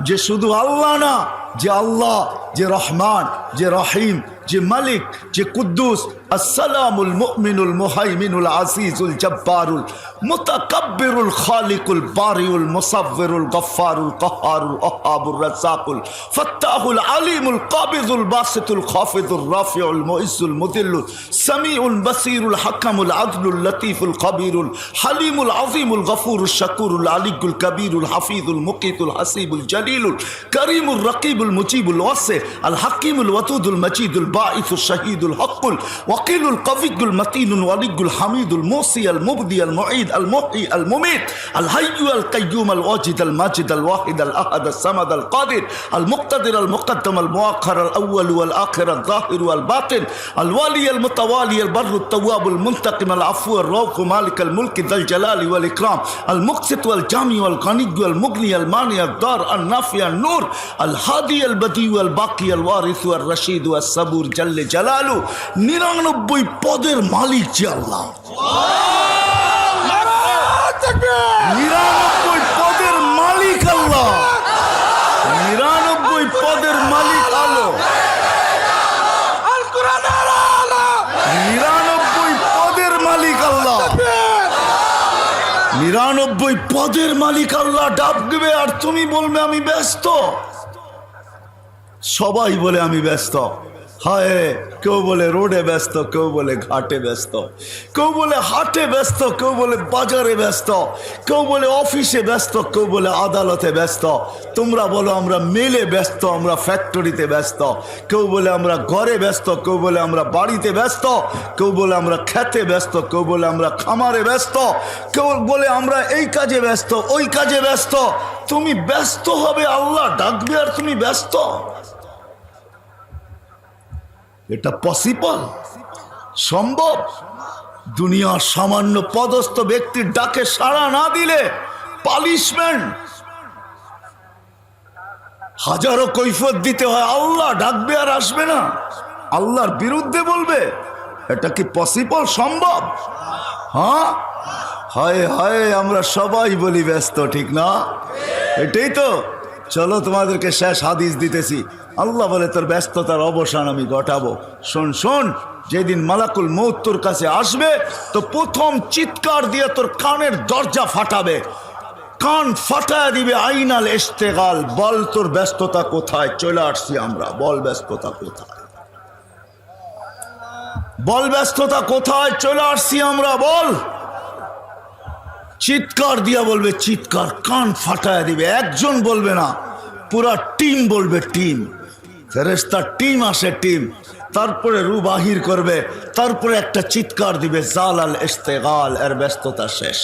যে শুধু আল্লাহ না, যে আল্লাহ, যে রহমান, যে রহিম, যে মালিক, যে কুদ্দুস, আসসালামুল মুমিনুল মুহাইমিনুল আজিজুল জব্বারুল মুতাকাব্বিরুল খালিকুল বারিউল মুসাব্বিরুল গফফারুল কাহ্হারুল ওয়াহ্হাবুর রাজ্জাকুল ফাত্তাহুল আলিমুল কাবিজুল বাসিতুল খাফিদুর রাফিউল মুইজ্জুল মুদিল্লুল সামিউল বাসিরুল হাকামুল আদলুল লতীফুল খবীরুল হালিমুল আযীমুল গফুরুল শাকুরুল আলিকুল কবীরুল হাফিজুল মুকিতুল হাসিবুল জলিলুল করিমুল রকিবুল মুজিবুল ওয়াসি আল হাকিমুল ওয়াদুদুল মজিদুল বাঈসুল শহীদুল হকুল ওয়াকিলুল কবিগুল মতিনুল ওয়ালিগুল হামিদুল মুসি আল মুবদি আল মুঈদ আল মুহয়ি আল মুমিত আল হাইয়্যু আল কাইয়্যুম আল ওয়াজিদ আল মাজিদ আল ওয়াহিদ আল আহাদ আল সামাদ আল কাদির আল মুক্তাদির আল মুকদ্দম আল মুআখ্খার আল আউয়াল ওয়াল আখির আল যাহির ওয়াল বাতিন আল ওয়ালি আল মুতাওয়ালি আল বাররু التواب المنتقم العفو الرؤوف مالك الملك ذا الجلال والإكرام المقسط والجامع والغني والمغني المانع الضار النافع النور الهادي البديع والباقي الوارث والرشيد والصبور جل جلاله 99 পদের মালিক যে আল্লাহ। 99 পদের মালিক আল্লাহ। 99 পদের মালিক আল্লাহ। 99 পদের মালিক আল্লাহ। 99 পদের মালিক আল্লাহ ডাক দিবে আর তুমি বলবে আমি ব্যস্ত। সবাই বলে আমি ব্যস্ত। হায়, কেউ বলে রোডে ব্যস্ত, কেউ বলে ঘাটে ব্যস্ত, কেউ বলে হাটে ব্যস্ত, কেউ বলে বাজারে ব্যস্ত, কেউ বলে অফিসে ব্যস্ত, কেউ বলে আদালতে ব্যস্ত। তোমরা বলো আমরা মেলে ব্যস্ত, আমরা ফ্যাক্টরিতে ব্যস্ত, কেউ বলে আমরা ঘরে ব্যস্ত, কেউ বলে আমরা বাড়িতে ব্যস্ত, কেউ বলে আমরা খেতে ব্যস্ত, কেউ বলে আমরা খামারে ব্যস্ত, কেউ বলে আমরা এই কাজে ব্যস্ত, ওই কাজে ব্যস্ত। তুমি ব্যস্ত হবে, আল্লাহ ডাকবে আর তুমি ব্যস্ত? এটা পসিবল? সম্ভব? দুনিয়ার সামান্য পদস্থ ব্যক্তির ডাকে সাড়া না দিলে পানিশমেন্ট, হাজারো কৈফিয়ত দিতে হয়। আল্লাহ ডাকবে আর আসবে না, আল্লাহর বিরুদ্ধে বলবে। এটা কি পসিবল? সম্ভব? হ্যাঁ, হায় হায়, আমরা সবাই বলি ব্যস্ত, ঠিক না? এটাই তো। চলো তোমাদেরকে শেষ হাদিস দিতেছি। আল্লাহ বলে তোর ব্যস্ততার অবসান আমি ঘটাবো। শোন শোন, যেদিন মালাকুল মউত তোর কাছে আসবে তো প্রথম চিৎকার দিয়ে তোর কানের দরজা ফাটাবে, কান ফাটায় দিবে। আইনাল ইশতেগাল, বল তোর ব্যস্ততা কোথায়? চলে আসছি আমরা, বল ব্যস্ততা কোথায়? বল ব্যস্ততা কোথায়? চলে আসছি আমরা, বল। চিৎকার দিয়া বলবে, চিৎকার, কান ফাটায় দিবে। একজন বলবে না, পুরা টিম বলবে, টিম। ফেরেশতার টিম আসে, টিম। তারপরে রু বাহির করবে, তারপরে একটা চিৎকার দিবে, জালাল ইশতেগাল, এর ব্যস্ততা শেষ।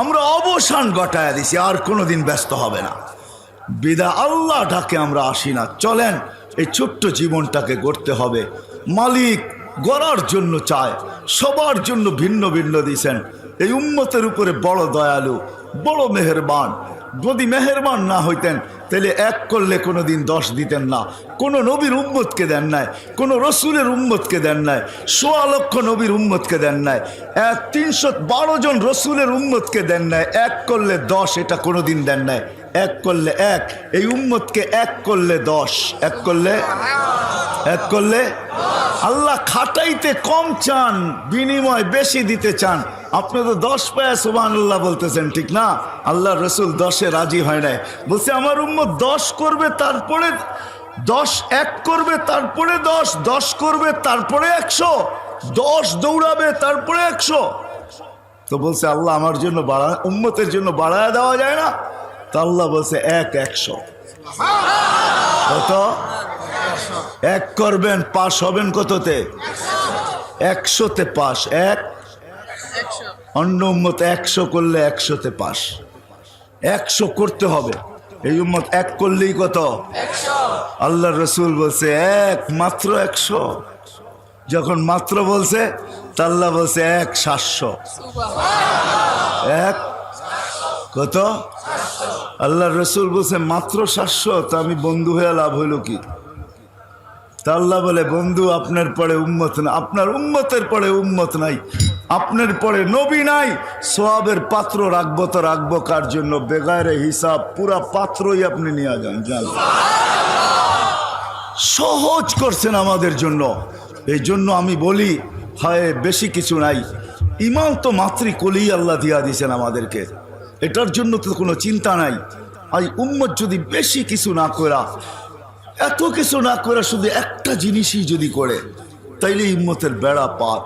আমরা অবসান ঘটায় দিছি, আর কোনোদিন ব্যস্ত হবে না। বিদা আল্লাহ ডাকে আমরা আসি না। চলেন, এই ছোট্ট জীবনটাকে গড়তে হবে। মালিক গড়ার জন্য চায়, সবার জন্য ভিন্ন ভিন্ন দিছেন। এই উম্মতের উপরে বড় দয়ালু, বড় মেহেরবান। যদি মেহেরবান না হইতেন তাহলে এক করলে কোনোদিন 10 দিতেন না। কোনো নবীর উম্মতকে দেন নাই, কোনো রসুলের উম্মতকে দেন নাই, 1.25 লক্ষ নবীর উম্মতকে দেন নাই, 312 জন রসুলের উম্মতকে দেন নাই। এক করলে 10, এটা কোনোদিন দেন নাই। এক করলে 1, এই উম্মতকে এক করলে 10, এক করলে আল্লাহ খাটাইতে কম চান, বিনিময় বেশি দিতে চান। আপনি তো 10 পায়া সুবহানাল্লাহ বলতেছেন, ঠিক না? আল্লাহ রসুল 10-এ রাজি হয় নাই, বলছে আমার উম্মত 10 করবে, তারপরে 10 এক করবে, তারপরে 10 করবে, তারপরে 100, 10 দৌড়াবে, তারপরে 100। তো বলছে আল্লাহ আমার জন্য উম্মতের জন্য বাড়ায় দেওয়া যায় না? তো আল্লাহ বলছে 100। কত? 1 করবেন, পাশ হবেন কততে? 100-তে পাশ। অন্য উম্মত 100 করলে 100-তে পাশ। 100 করতে হবে। এই উম্মত 1 করলেই কত? 100। আল্লাহ রসুল বলছে মাত্র 100। যখন মাত্র বলছে, আল্লাহ বলছে 700। কত? আল্লাহ রসুল বলছে মাত্র 700। তো আমি বন্ধু হয়ে লাভ হইল কি? তা আল্লাহ বলে, বন্ধু আপনার পরে উম্মত না, আপনার উম্মতের পরে উম্মত নাই, আপনার পরে নবী নাই। সোয়াবের পাত্র রাখবো তো রাখবো কার জন্য? বেগারে হিসাব পুরা পাত্রই আপনি নিয়ে যান। সহজ করছেন আমাদের জন্য। এই জন্য আমি বলি, হায় বেশি কিছু নাই, ইমান তো মাতৃকোলেই আল্লাহ দিয়া দিয়েছেন আমাদেরকে। এটার জন্য তো কোনো চিন্তা নাই। আর উম্মত যদি বেশি কিছু না করা, এত কিছু না করে শুধু একটা জিনিসই যদি করে, তাইলে উম্মতের বেড়া পার।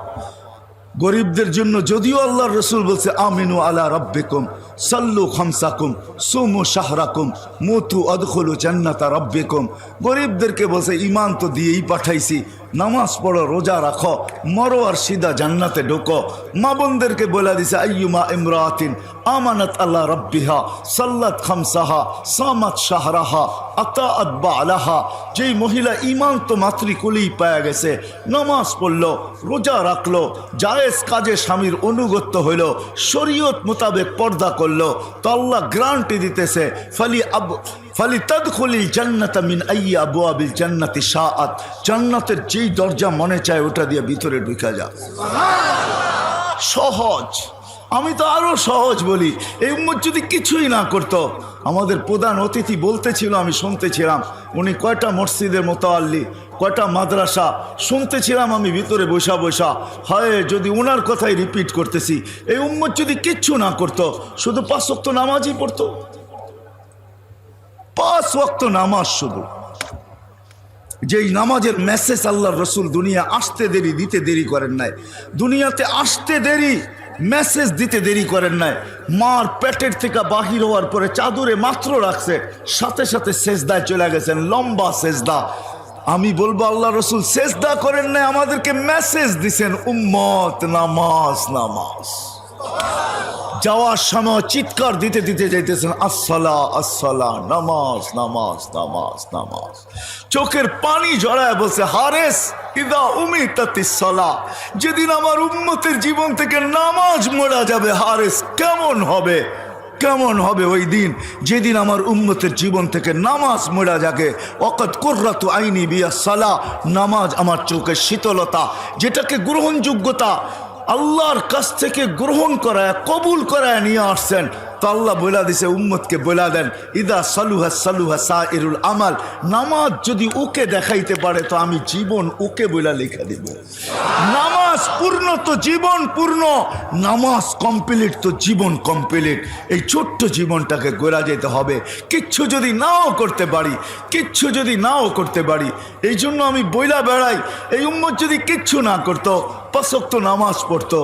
গরিবদের জন্য যদিও আল্লাহর রসুল বলছে আমিনু আলা রাব্বিকুম সাল্লু খামসাকুম সুমু শাহরাকুম মুতু আদখুলু জান্নাতা রাব্বিকুম। গরিবদেরকে বলছে ইমান তো দিয়েই পাঠাইছি, নামাজ পড়ো, রোজা রাখো, মরো আর সিধা জান্নাতে ঢোকো। মা বোনদেরকে বলে দিছে আইয়ুমা ইমরাতিন আমানাত আল্লাহ রাব্বিহা সাল্লাত খামসাহা সামাত শাহরাহা আতাআত বালাহা। যেই মহিলা ইমান তো মাতৃকুলেই পাওয়া গেছে, নামাজ পড়লো, রোজা রাখলো, জায়েজ কাজে স্বামীর অনুগত্য হইল, শরীয়ত মোতাবেক পর্দা করলো, তো আল্লাহ গ্যারান্টি দিতেছে ফালি তাদখুলিল জান্নাতা মিন আইয়ি আবওয়াবিল জান্নাতি শাআত। জান্নাতের যেই দরজা মনে চায় ওটা দিয়ে ভিতরে ঢুকে যা। সহজ। আমি তো আরো সহজ বলি। এই উম্মত যদি কিছুই না করতো, আমাদের প্রধান অতিথি বলতেছিল, আমি শুনতেছিলাম, উনি কয়টা মসজিদের মোতাল্লি, কয়টা মাদ্রাসা শুনতেছিলাম আমি ভিতরে বসা বসা। হয় যদি ওনার কথাই রিপিট করতেছি, এই উম্মত যদি কিচ্ছু না করতো, শুধু 5 ওয়াক্ত নামাজই পড়তো, 5 ওয়াক্ত নামাজ শুধু, যেই নামাজের মেসেজ আল্লাহর রসুল দুনিয়া আসতে দেরি দিতে দেরি করেন নাই, দুনিয়াতে আসতে দেরি মেসেজ দিতে দেরি করেন নাই। মার পেটের থেকে বাহির হওয়ার পরে চাদরে মাত্র রাখছে, সাথে সাথে সেজদায় চলে গেছেন, লম্বা সেজদা। আমি বলবো আল্লাহ রসুল সেজদা করেন নাই, আমাদেরকে মেসেজ দিছেন, উম্মত নামাজ নামাজ। যাওয়ার সময় চিৎকার দিতে দিতে যাইতেছেন, আসসালা আসসালা, নামাজ নামাজ নামাজ নামাজ। চোখের পানি জড়ায় বলছে, হারেস ইদা উমিতাতিস সালাহ, যেদিন আমার উম্মতের জীবন থেকে নামাজ মোড়া যাবে, হারেস কেমন হবে, কেমন হবে ওই দিন যেদিন আমার উম্মতের জীবন থেকে নামাজ মোড়া যাবে। ওয়াকাত কুররাতু আইনি বিয়া সালাহ, নামাজ আমার চোখের শীতলতা, যেটাকে গ্রহণযোগ্যতা আল্লাহর কাছ থেকে গ্রহণ করায় কবুল করায় নিয়ে আসছেন। তো আল্লাহ বলে দিছে, উম্মতকে বলে দেন, ইদা সালুহা সালুহা সাইরুল আমাল, নামাজ যদি ওকে দেখাইতে পারে তো আমি জীবন ওকে বলে লিখে দিব। নামাজ পূর্ণ তো জীবন পূর্ণ, নামাজ কমপ্লিট তো জীবন কমপ্লিট। এই ছোট্ট জীবনটাকে গোড়া যেতে হবে, কিচ্ছু যদি নাও করতে পারি, কিচ্ছু যদি নাও করতে পারি। এই জন্য আমি বইলা বেড়াই, এই উম্মত যদি কিচ্ছু না করতো, 5 ওয়াক্ত নামাজ পড়তো,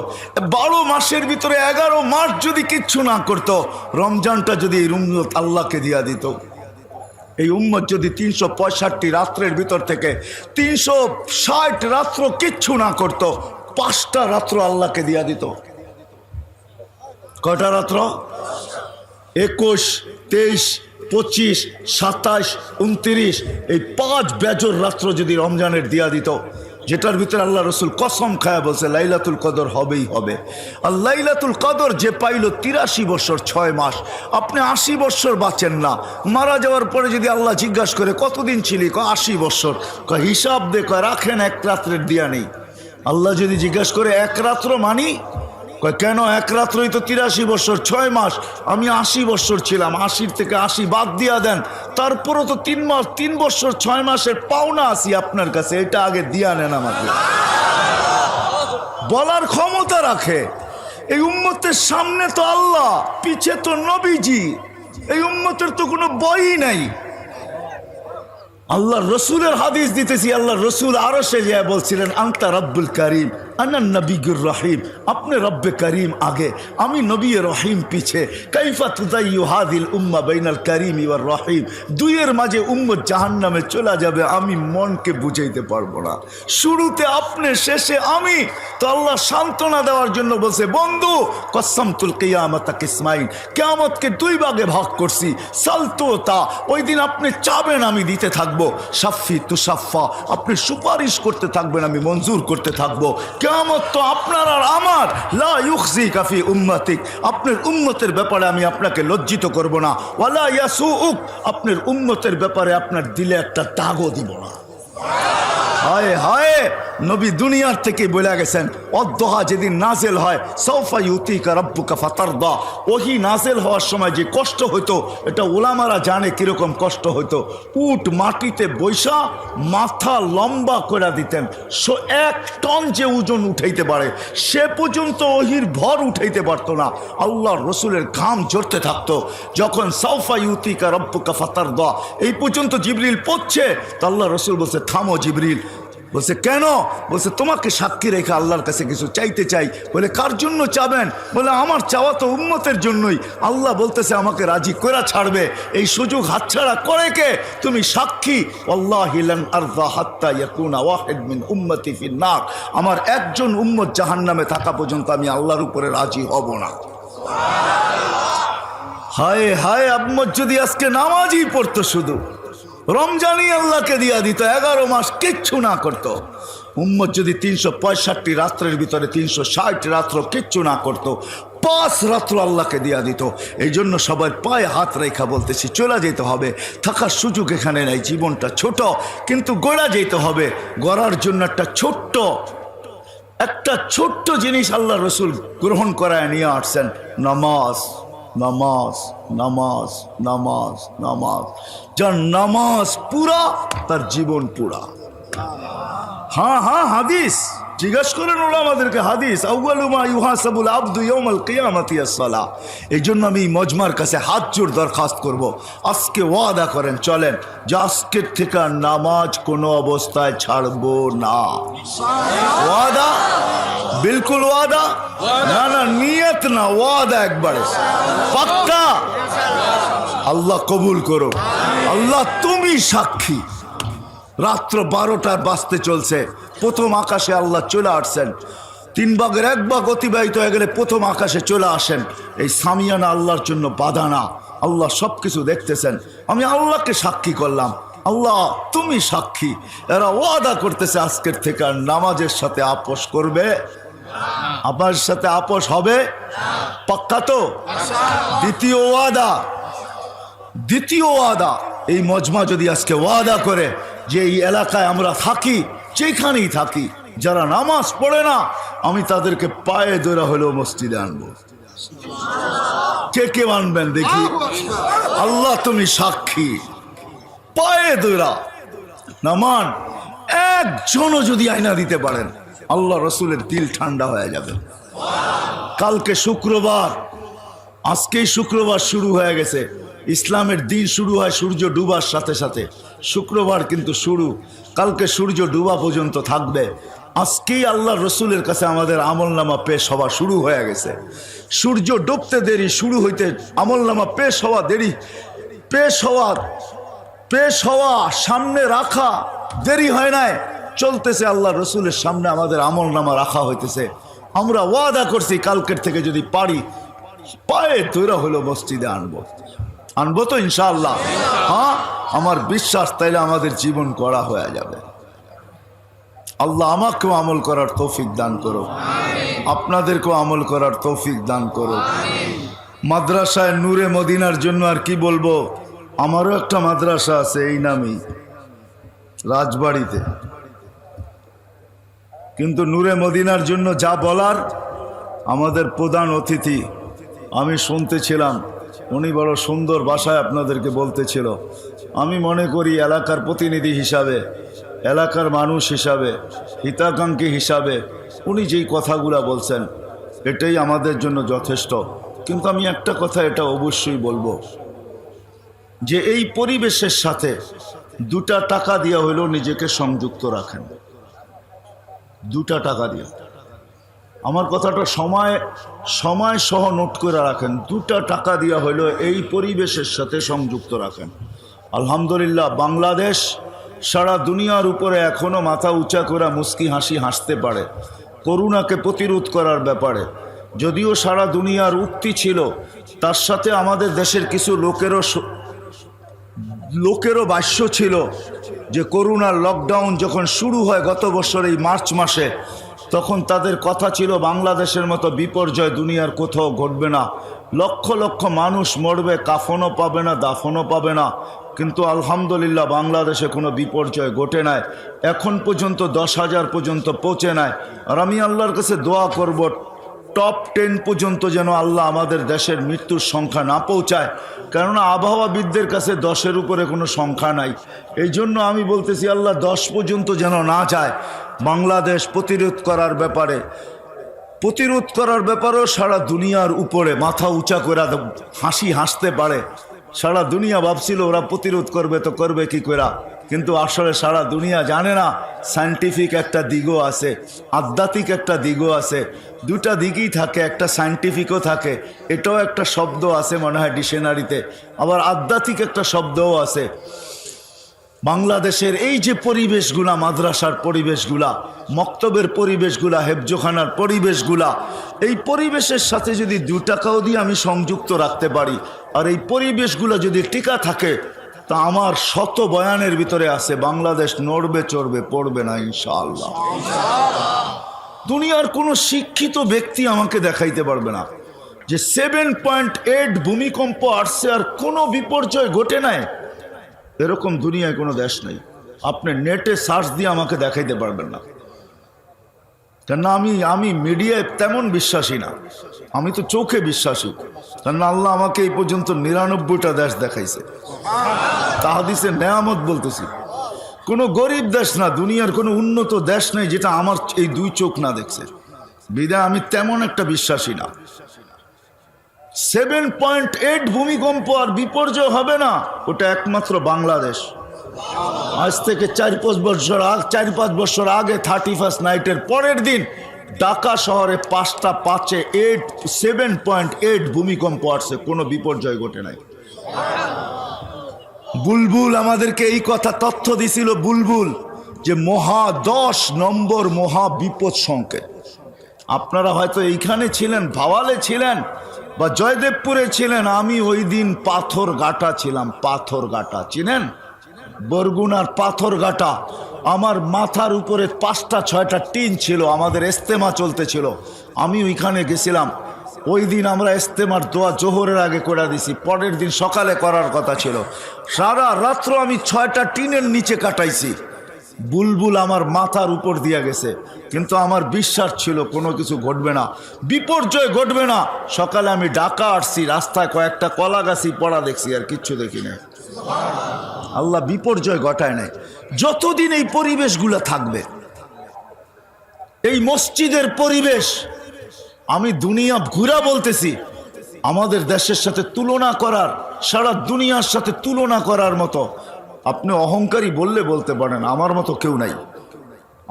12 মাসের ভিতরে 11 মাস যদি কিচ্ছু না করতো, রমজানটা যদি এই উম্মত আল্লাহকে দিয়া দিত, এই উম্মত যদি 365 রাত্রের ভিতর থেকে 360 রাত্র কিচ্ছু না করতো, 5টা রাত্র আল্লাহকে দিয়া দিত। কটা রাত্র? 21, 23, 25, 27, 29, এই 5 বেজর রাত্র যদি রমজানের দিয়া দিত, যেটার ভিতরে আল্লাহ রসুল কসম খায়া বলছে লাইলাতুল কদর হবেই হবে। আর লাইলাতুল কদর যে পাইল 83 বছর 6 মাস, আপনি 80 বছর বাঁচেন না। মারা যাওয়ার পরে যদি আল্লাহ জিজ্ঞাসা করে কতদিন ছিলি, 80 বছর, হিসাব দেখো রাখেন, 1 রাত্রের দিয়া নেই। আল্লাহ যদি জিজ্ঞাসা করে 1 রাত্র মানি, কেন 1 রাত্রই তো 83 বছর 6 মাস, আমি 80 বছর ছিলাম, 80 থেকে 80 বাদ দিয়া দেন, তারপরও তো 3 মাস 3 বছর 6 মাসের পাওনা আছি আপনার কাছে, এটা আগে দিয়া নেন আমাকে। বলার ক্ষমতা রাখে। এই উম্মতের সামনে তো আল্লাহ, পিছে তো নবীজি, এই উম্মতের তো কোনো বই নাই। আল্লাহ রসুলের হাদিস দিতেছি, আল্লাহ রসুল আরশে যায় বলছিলেন, আনতা রব্বুল করিম আনা নবীর রহিম, আপনি রব্বে করিম আগে, আমি নবী রহিম পিছে। কাইফা তুদাইয়ু হাদিল উম্মা বাইনাল করিম ওয়ার রহিম, দুইয়ের মাঝে উম্মত জাহান্নামে চলে যাবে, আমি মনকে বুঝাইতে পারবো না। শুরুতে আপনি, শেষে আমি। তো আল্লাহ সান্ত্বনা দেওয়ার জন্য বলছে, বন্ধু কসসমতুল কিয়ামাতা কিসমাইন, কিয়ামতকে 2 ভাগে ভাগ করছি। সালতুতা, ওই দিন আপনি চাবেন আমি দিতে থাকবো, সাফি তুসাফা, আপনি সুপারিশ করতে থাকবেন আমি মঞ্জুর করতে থাকবো। কিয়ামত তো আপনার আর আমার, লা ইউখজিকা ফি উম্মতিক, আপনার উম্মতের ব্যাপারে আমি আপনাকে লজ্জিত করব না, ওয়ালা ইয়াসুউক, আপনার উম্মতের ব্যাপারে আপনার দিলে একটা দাগও দিব না। হায় হায়, নবী দুনিয়ার থেকে বলে গেছেন, অদ্দোহা যেদিন নাজেল হয়, সৌফা ইউতিকা রাব্বুকা ফাতারদা, ওহি নাজেল হওয়ার সময় যে কষ্ট হইতো, এটা ওলামারা জানে কিরকম কষ্ট হইতো। উট মাটিতে বৈশা মাথা লম্বা করে দিতেন, 1 টন যে ওজন উঠাইতে পারে সে পর্যন্ত ওহির ভর উঠাইতে পারতো না। আল্লাহর রসুলের ঘাম ঝরতে থাকতো। যখন সৌফা ইউতিকা রাব্বুকা ফাতারদা এই পর্যন্ত জিবরিল পড়ছে, তো আল্লাহ রসুল বলছে, থামো জিবরিল। বলছে কেন? বলছে তোমাকে সাক্ষী রেখে আল্লাহর কাছে কিছু চাইতে চাই। বলে কার জন্য চাবেন? বলে আমার চাওয়া তো উম্মতের জন্যই। আল্লাহ বলতেছে আমাকে রাজি করে ছাড়বে, এই সুযোগ হাতছাড়া করে কে? তুমি সাক্ষী। ওয়াল্লাহি লান আরযা হাত্তা ইয়াকুনা ওয়াহিদ মিন উম্মতি ফিন নার, আমার একজন উম্মত জাহান্নামে থাকা পর্যন্ত আমি আল্লাহর উপরে রাজি হব না। হায় হায়, উম্মত যদি আজকে নামাজই পড়তো, শুধু রমজানই আল্লাহকে দিয়া দিত, 11 মাস কিচ্ছু না করত। উম্মত যদি 365 রাত্রের ভিতরে 360 রাত্র কিচ্ছু না করত, 5 রাত্র আল্লাহকে দিয়া দিত। এই জন্য সবার পায়ে হাত রেখা বলতেছি, চলে যেতে হবে, থাকার সুযোগ এখানে নাই। জীবনটা ছোট, কিন্তু গড়া যেতে হবে। গড়ার জন্য একটা ছোট্ট জিনিস আল্লাহ রসুল গ্রহণ করায় নিয়ে আসছেন, নামাজ। নামাজ নামাজ নামাজ নামাজ, যার নামাজ পুরা তার জীবন পুরা। হ্যাঁ হ্যাঁ, হাদিস। জিজ্ঞেস করেন ওলামাদেরকে, হাদিস আউয়ালু মা ইউহাসাবুল আবদু ইয়াউমাল কিয়ামাতি আস-সালাহ। এই জন্য আমি মজমার কাছে হাত জোড় দরখাস্ত করব, আজকে ওয়াদা করেন, চলেন যে আজকের থেকে আর নামাজ কোনো অবস্থায় ছাড়বো না। ওয়াদা, বিলকুল ওয়াদা, না না নিয়ত না, ওয়াদা একবারে পাক্কা। আল্লাহ কবুল করো। আল্লাহ তুমি সাক্ষী, রাত্র 12টার বাজতে চলছে, প্রথম আকাশে আল্লাহ চলে আসছেন। 3 ভাগের 1 ভাগ অতিবাহিত হয়ে গেলে প্রথম আকাশে চলে আসেন। এই সামিয়ানা আল্লাহর জন্য বাধা না, আল্লাহ সব কিছু দেখতেছেন। আমি আল্লাহকে সাক্ষী করলাম, আল্লাহ তুমি সাক্ষী। এরা ওয়াদা করতেছে আজকের থেকে আর নামাজের সাথে আপোষ করবে, আমার সাথে আপোষ হবে, পাক্কা তো? দ্বিতীয় ওয়াদা, এই মজমা যদি আজকে ওয়াদা করে যে এই এলাকায় আমরা থাকি, যেখানেই থাকি, যারা নামাজ পড়ে না আমি তাদেরকে পায়ে ধরে হলেও মসজিদে আনবো। কে কে মানবেন দেখি? আল্লাহ তুমি সাক্ষী, পায়ে ধরা নামান একজনও যদি আয়না দিতে পারেন, আল্লাহ রসুলের দিল ঠান্ডা হয়ে যাবে। কালকে শুক্রবার, আজকেই শুক্রবার শুরু হয়ে গেছে। ইসলামের দিন শুরু হয় সূর্য ডুবার সাথে সাথে, শুক্রবার কিন্তু শুরু, কালকে সূর্য ডুবা পর্যন্ত থাকবে। আজকেই আল্লাহ রসুলের কাছে আমাদের আমলনামা পেশ হওয়া শুরু হয়ে গেছে। সূর্য ডুবতে দেরি, শুরু হইতে আমলনামা পেশ হওয়া দেরি, পেশ হওয়া সামনে রাখা দেরি হয় নাই, চলতেছে। আল্লাহ রসুলের সামনে আমাদের আমলনামা রাখা হইতেছে। আমরা ওয়াদা করছি কালকের থেকে যদি পারি পায়ে ধরে হলো মসজিদে আনবো তো ইনশাআল্লাহ। হ্যাঁ, আমার বিশ্বাস তাইলে আমাদের জীবন করা হয়ে যাবে। আল্লাহ আমাকেও আমল করার তৌফিক দান করো, আপনাদেরকেও আমল করার তৌফিক দান করো। মাদ্রাসায় নূরে মদিনার জন্য আর কি বলবো, আমারও একটা মাদ্রাসা আছে এই নামই, রাজবাড়িতে। কিন্তু নূরে মদিনার জন্য যা বলার, আমাদের প্রধান অতিথি আমি শুনতেছিলাম, উনি বড় সুন্দর ভাষায় আপনাদেরকে বলতেছিল। আমি মনে করি এলাকার প্রতিনিধি হিসাবে, এলাকার মানুষ হিসাবে, হিতাকাঙ্ক্ষী হিসাবে উনি যেই কথাগুলো বলছেন এটাই আমাদের জন্য যথেষ্ট। কিন্তু আমি একটা কথা এটা অবশ্যই বলবো যে এই পরিবেশের সাথে 2টা টাকা দিয়া হলেও নিজেকে সংযুক্ত রাখেন। 2টা টাকা দিয়ে, আমার কথাটা সময় সহ নোট করে রাখেন। 2টা টাকা দিয়া হলেও এই পরিবেশের সাথে সংযুক্ত রাখেন। আলহামদুলিল্লাহ, বাংলাদেশ সারা দুনিয়ার উপরে এখনো মাথা উঁচা করে মুস্কি হাসি হাসতে পারে করোনাকে প্রতিরোধ করার ব্যাপারে। যদিও সারা দুনিয়ার উক্তি ছিল, তার সাথে আমাদের দেশের কিছু লোকেরও ভাষ্য ছিল যে করোনার লকডাউন যখন শুরু হয় গত বছর এই মার্চ মাসে, তখন তাদের কথা ছিল বাংলাদেশের মতো বিপর্যয় দুনিয়ার কোথাও ঘটবে না, লক্ষ লক্ষ মানুষ মরবে, কাফনও পাবে না, দাফনও পাবে না। কিন্তু আলহামদুলিল্লাহ বাংলাদেশে কোনো বিপর্যয় ঘটে নাই, এখন পর্যন্ত 10,000 পর্যন্ত পৌঁছে নাই। আর আমি আল্লাহর কাছে দোয়া করব টপ 10 পর্যন্ত যেন আল্লাহ আমাদের দেশের মৃত্যুর সংখ্যা না পৌঁছায়, কেননা আবহাওয়াবিদদের কাছে 10-এর উপরে কোনো সংখ্যা নাই। এই জন্য আমি বলতেছি আল্লাহ 10 পর্যন্ত যেন না যায়। বাংলাদেশ প্রতিরোধ করার ব্যাপারেও সারা দুনিয়ার উপরে মাথা উঁচা করে হাসি হাসতে পারে। সারা দুনিয়া ভাবছিল ওরা প্রতিরোধ করবে, তো করবে কি করে, কিন্তু আসলে সারা দুনিয়া জানে না সায়েন্টিফিক একটা দিকও আছে, আধ্যাত্মিক একটা দিকও আছে। 2টা দিকই থাকে, একটা সায়েন্টিফিকও থাকে, এটাও একটা শব্দ আছে মনে হয় ডিকশনারিতে, আবার আধ্যাত্মিক একটা শব্দও আছে। বাংলাদেশের এই যে পরিবেশগুলা, মাদ্রাসার পরিবেশগুলা, মক্তবের পরিবেশগুলা, হেফজোখানার পরিবেশগুলা, এই পরিবেশের সাথে যদি 2 টাকাও দিয়ে আমি সংযুক্ত রাখতে পারি, আর এই পরিবেশগুলা যদি টিকা থাকে, তা আমার শত বয়ানের ভিতরে আছে বাংলাদেশ নড়বে চড়বে পড়বে না ইনশাআল্লাহ। দুনিয়ার কোনো শিক্ষিত ব্যক্তি আমাকে দেখাইতে পারবে না যে 7.8 ভূমিকম্প আসছে আর কোনো বিপর্যয় ঘটে নাই। এরকম দুনিয়ায় কোনো দেশ নেই। আপনি নেটে সার্চ দিয়ে আমাকে দেখাইতে পারবেন না, কেননা আমি মিডিয়ায় তেমন বিশ্বাসী না, আমি তো চোখে বিশ্বাসী। কেননা আল্লাহ আমাকে এই পর্যন্ত 99টা দেশ দেখাইছে, তাহাদিসে নেয়ামত বলতেছি। কোনো গরিব দেশ না, দুনিয়ার কোনো উন্নত দেশ নেই যেটা আমার এই দুই চোখ না দেখছে। বিদায় আমি তেমন একটা বিশ্বাসী না। 7.8 ভূমিকম্প আর বিপর্যয় হবে না, ওটা একমাত্র বাংলাদেশ। আজ থেকে 4-5 বছর আগে 31st নাইটের পরের দিন ঢাকা শহরে 5টা 7.8 ভূমিকম্প আসছে, কোনো বিপর্যয় ঘটে নাই। বুলবুল আমাদেরকে এই কথা তথ্য দিছিল, বুলবুল, যে 10 নম্বর মহা বিপদ সংকেত। আপনারা হয়তো এইখানে ছিলেন, ভাওয়ালে ছিলেন বা জয়দেবপুরে ছিলেন, আমি ওই দিন পাথরঘাটা ছিলাম। পাথরঘাটা চিনেন? বরগুনার পাথরঘাটা। আমার মাথার উপরে 5টা-6টা টিন ছিল, আমাদের ইস্তেমা চলতেছিল, আমি ওইখানে গেছিলাম। ওই দিন আমরা ইস্তেমার দোয়া জোহরের আগে করে দিছি, পরের দিন সকালে করার কথা ছিল। সারা রাত্র আমি 6টা টিনের নিচে কাটাইছি। বুলবুল আমার মাথার উপর দিয়া গেছে, কিন্তু আমার বিশ্বাস ছিল কোনো কিছু ঘটবে না, বিপর্যয় ঘটবে না। সকালে আমি ঢাকা আসছি, রাস্তায় কয়েকটা কলা গাছি পড়া দেখছি, আর কিচ্ছু দেখি না। আল্লাহ বিপর্যয় ঘটায় নাই। যতদিন এই পরিবেশগুলো থাকবে, এই মসজিদের পরিবেশ, আমি দুনিয়া ঘুরা বলতেছি, আমাদের দেশের সাথে তুলনা করার, সারা দুনিয়ার সাথে তুলনা করার মতো, আপনি অহংকারী বললে বলতে পারেন, আমার মতো কেউ নাই।